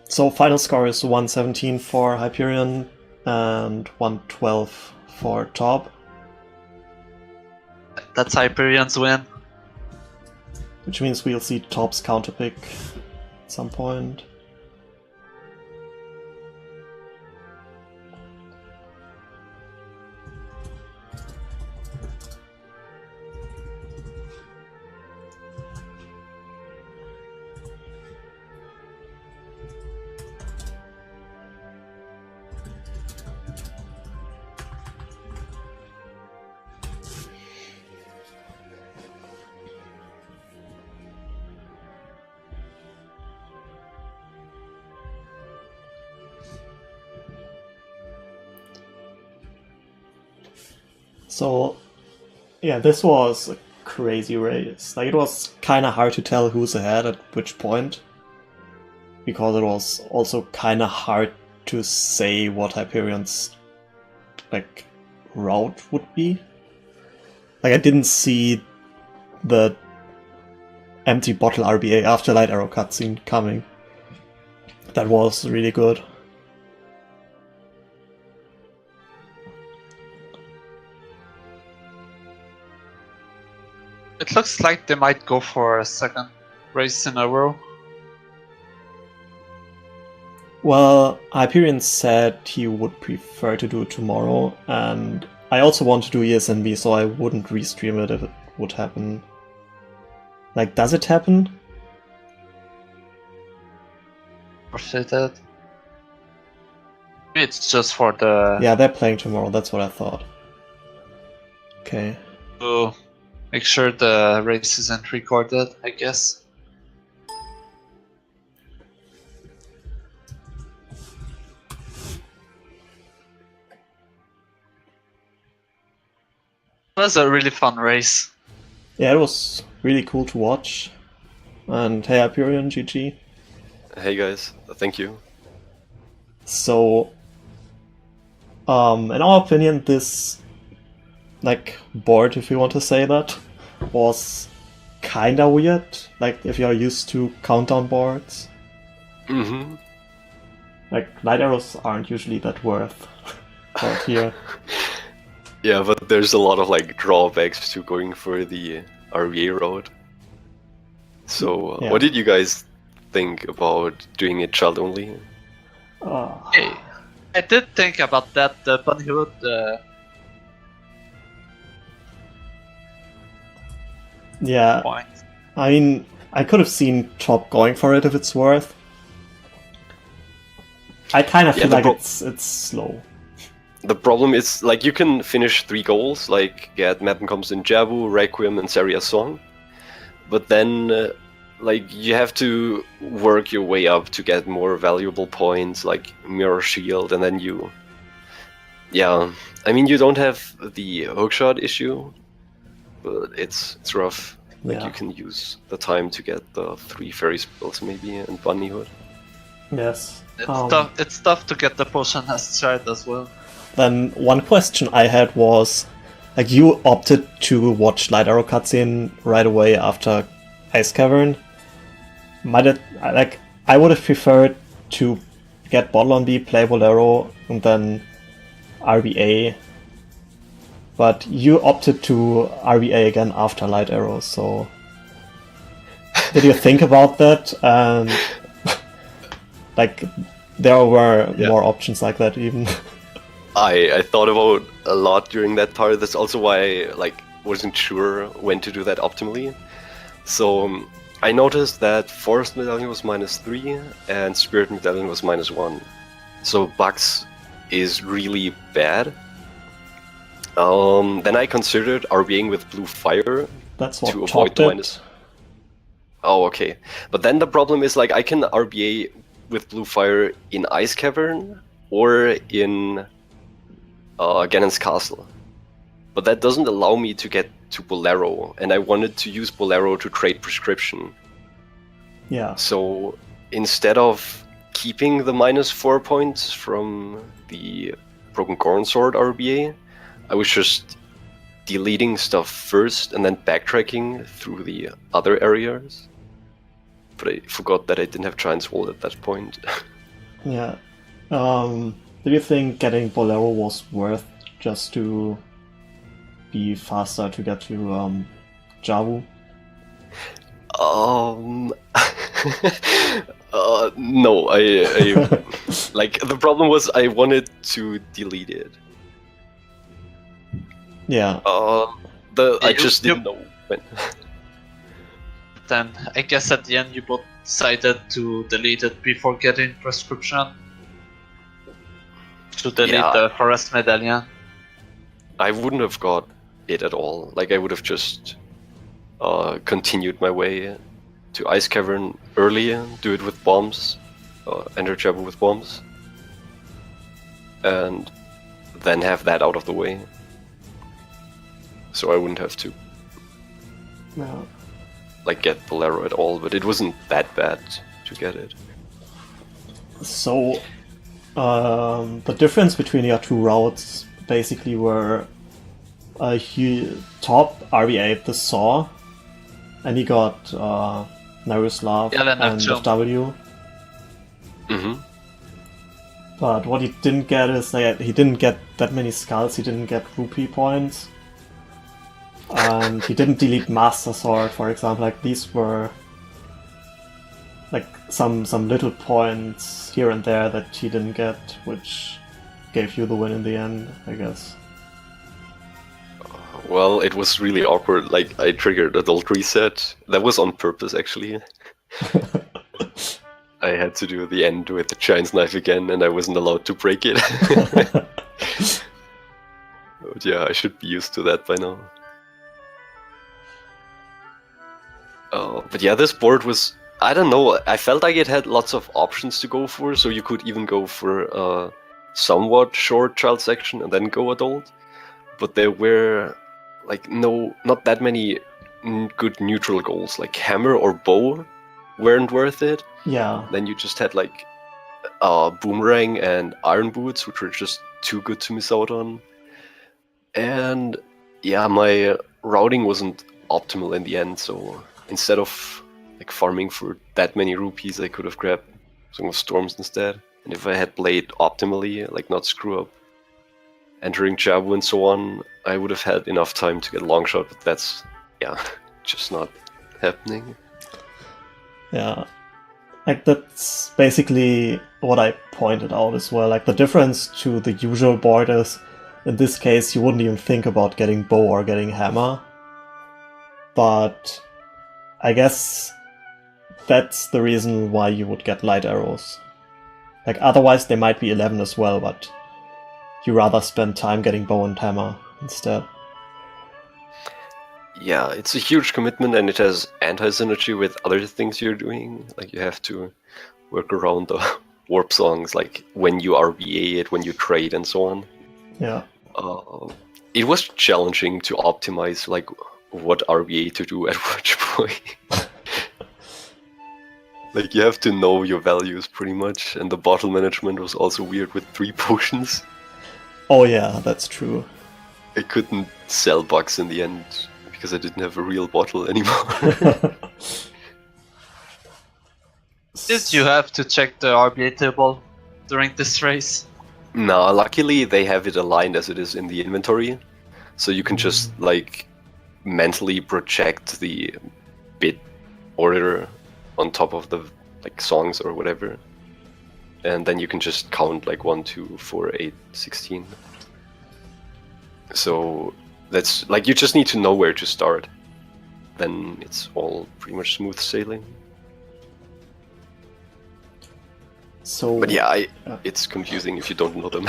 So final score is 117 for Hyperion and 112 for Tob. That's Hyperion's win. Which means we'll see Tob's counterpick at some point. So, yeah, this was a crazy race. Like, it was kind of hard to tell who's ahead at which point, because it was also kind of hard to say what Hyperion's, like, route would be. Like, I didn't see the empty bottle RBA after Light Arrow cutscene coming. That was really good. It looks like they might go for a second race in a row. Well, Hyperion said he would prefer to do it tomorrow, and I also want to do ESNB, so I wouldn't restream it if it would happen. Like, does it happen? Forfeited. It's just for the... Yeah, they're playing tomorrow, that's what I thought. Okay. To make sure the race isn't recorded, I guess. It was a really fun race. Yeah, it was really cool to watch. And hey Hyperion, GG. Hey guys, thank you. So, in our opinion, this, like, board, if you want to say that, was kinda weird. Like, if you're used to countdown boards. Mm-hmm. Like, light arrows aren't usually that worth out here. Yeah, but there's a lot of, like, drawbacks to going for the RVA road. So, Yeah. what did you guys think about doing it child only? Hey, I did think about that, the bunny hood. Yeah, Point. I mean, I could have seen Tob going for it if it's worth. I kind of Yeah, feel the like it's slow. The problem is, like, you can finish 3 goals, like get Madden Comes in Jabu, Requiem, and Saria's Song. But then, like, you have to work your way up to get more valuable points, like Mirror Shield, and then you... Yeah, I mean, you don't have the hookshot issue, but it's rough. Like, Yeah. you can use the time to get the 3 fairy spells, maybe, and Bunny Hood. Yes. It's tough to get the potion as child as well. Then one question I had was, like, you opted to watch Light Arrow cutscene right away after Ice Cavern. I would have preferred to get bottle on B, play Bolero, and then RBA. But you opted to RBA again after Light Arrows, so did you think about that? And like, there were more options like that even. I thought about a lot during that part. That's also why I wasn't sure when to do that optimally. So I noticed that Forest Medallion was -3 and Spirit Medallion was -1. So Bugs is really bad. Then I considered RBing with Blue Fire That's what to avoid the did. minus. Oh, okay. But then the problem is I can RBA with Blue Fire in Ice Cavern or in Ganon's Castle. But that doesn't allow me to get to Bolero, and I wanted to use Bolero to trade Prescription. Yeah. So instead of keeping the -4 points from the Broken Corn Sword RBA, I was just deleting stuff first and then backtracking through the other areas. But I forgot that I didn't have Giant's Wall at that point. Yeah. Do you think getting Bolero was worth just to be faster to get to Javu? No, I the problem was I wanted to delete it. Yeah. I just didn't know when. Then I guess at the end you both decided to delete it before getting Prescription. To delete the Forest Medallion. I wouldn't have got it at all. I would have just continued my way to Ice Cavern early, do it with bombs, enter Jabu with bombs, and then have that out of the way. So I wouldn't have to No. get Bolero at all, but it wasn't that bad to get it. So, the difference between your two routes basically were Top RBA'd the Saw, and he got Naruslav and FW. Mm-hmm. But what he didn't get is he didn't get that many skulls, he didn't get rupee points. And he didn't delete Master Sword, for example. These were some little points here and there that he didn't get, which gave you the win in the end, I guess. Well, it was really awkward. I triggered Adult Reset. That was on purpose, actually. I had to do the end with the Giant's Knife again, and I wasn't allowed to break it. But yeah, I should be used to that by now. But yeah, this board was... I don't know, I felt like it had lots of options to go for, so you could even go for a somewhat short child section and then go adult. But there were, not that many good neutral goals. Hammer or bow weren't worth it. Yeah. Then you just had, Boomerang and Iron Boots, which were just too good to miss out on. And yeah, my routing wasn't optimal in the end, so instead of farming for that many rupees, I could have grabbed some of Storms instead. And if I had played optimally, not screw up entering Jabu and so on, I would have had enough time to get Longshot, but that's, just not happening. Yeah. That's basically what I pointed out as well. The difference to the usual board is, in this case, you wouldn't even think about getting bow or getting hammer. But I guess that's the reason why you would get light arrows. Otherwise they might be 11 as well, but you rather spend time getting bow and hammer instead. Yeah, it's a huge commitment, and it has anti-synergy with other things you're doing. You have to work around the warp songs, when you RBA it, when you trade, and so on. Yeah. It was challenging to optimize, what RBA to do at which point. You have to know your values pretty much, and the bottle management was also weird with 3 potions. Oh yeah, that's true. I couldn't sell bucks in the end because I didn't have a real bottle anymore. Did you have to check the RBA table during this race? No, luckily they have it aligned as it is in the inventory, so you can just like mentally project the bit order on top of the like songs or whatever, and then you can just count like 1, 2, 4, 8, 16. So that's like you just need to know where to start. Then it's all pretty much smooth sailing. So, But yeah, it's confusing if you don't know them.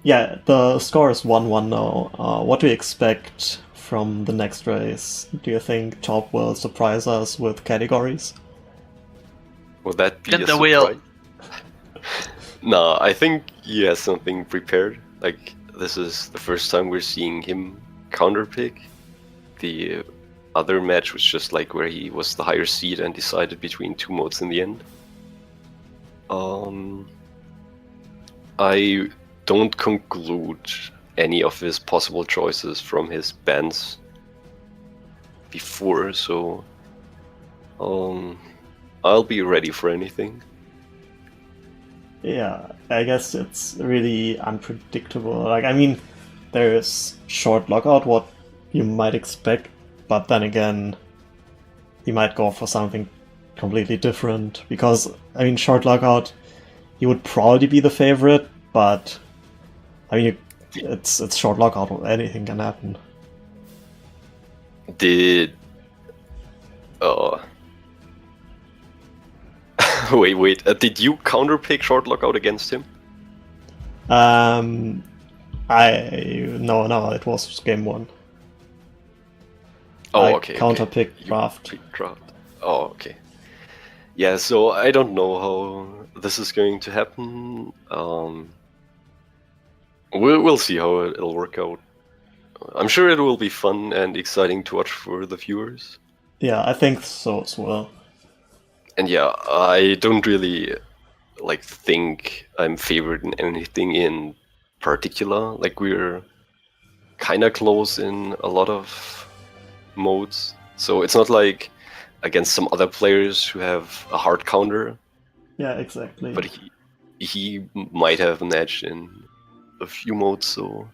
yeah, the score is 1-1 now. What do you expect from the next race? Do you think Top will surprise us with categories? Would that be Get a the surprise? wheel. No, I think he has something prepared. Like, this is the first time we're seeing him counterpick. The other match was just like where he was the higher seed and decided between two modes in the end. I don't conclude any of his possible choices from his bans before, so I'll be ready for anything. Yeah, I guess it's really unpredictable. Like, I mean, there's short lockout, what you might expect, but then again, he might go for something completely different. Because, I mean, short lockout, he would probably be the favorite, but I mean, it's short lockout, anything can happen. Did wait, did you counterpick short lockout against him? No, it was game 1. Oh, I okay. counterpicked You draft. picked draft. Oh, okay. Yeah, so I don't know how this is going to happen. We'll see how it'll work out. I'm sure it will be fun and exciting to watch for the viewers. Yeah, I think so as well. And yeah, I don't really like think I'm favored in anything in particular. Like, we're kind of close in a lot of modes, so it's not like against some other players who have a hard counter, Yeah, exactly. but he might have an edge in a few modes, so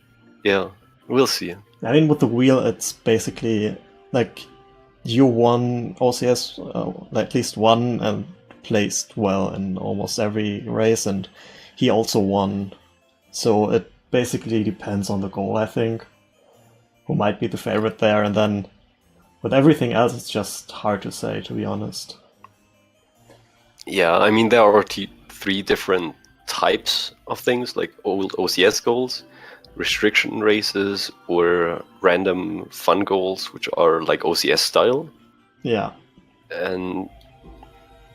yeah, we'll see. I mean, with the wheel, it's basically like you won OCS, at least one, and placed well in almost every race, and he also won. So it basically depends on the goal, I think, who might be the favorite there, and then with everything else, it's just hard to say, to be honest. Yeah, I mean, there are three different types of things, like old OCS goals, restriction races, or random fun goals, which are like OCS style. Yeah. And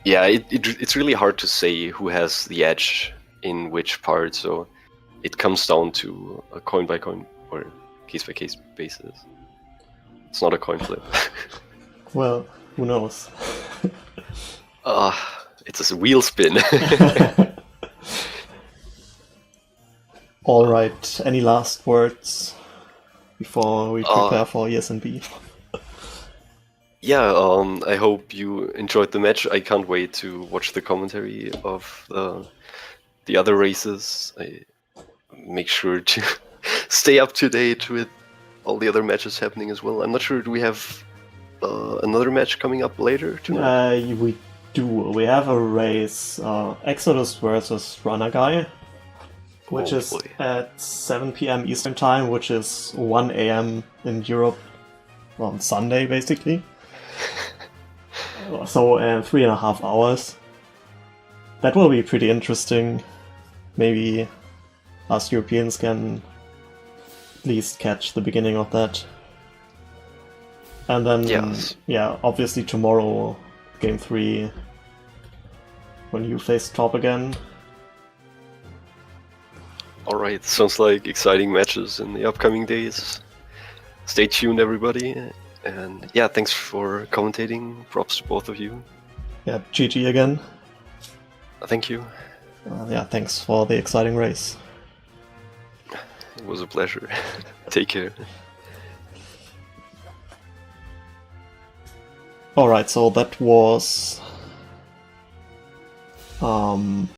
yeah, it's really hard to say who has the edge in which part, so it comes down to a coin by coin or case by case basis. It's not a coin flip. Well, who knows? It's a wheel spin. All right. Any last words before we prepare for ESNB? Yeah, I hope you enjoyed the match. I can't wait to watch the commentary of the other races. I make sure to stay up to date with all the other matches happening as well. I'm not sure, do we have another match coming up later tonight? We do. We have a race, Exodus versus Runner Guy, which is at 7 p.m. Eastern Time, which is 1 a.m. in Europe on Sunday, basically. So 3.5 hours. That will be pretty interesting. Maybe us Europeans can at least catch the beginning of that. And then, yeah, obviously tomorrow, Game 3, when you face Top again. Alright, sounds like exciting matches in the upcoming days. Stay tuned, everybody. And yeah, thanks for commentating. Props to both of you. Yeah, GG again. Thank you. Yeah, thanks for the exciting race. It was a pleasure. Take care. Alright, so that was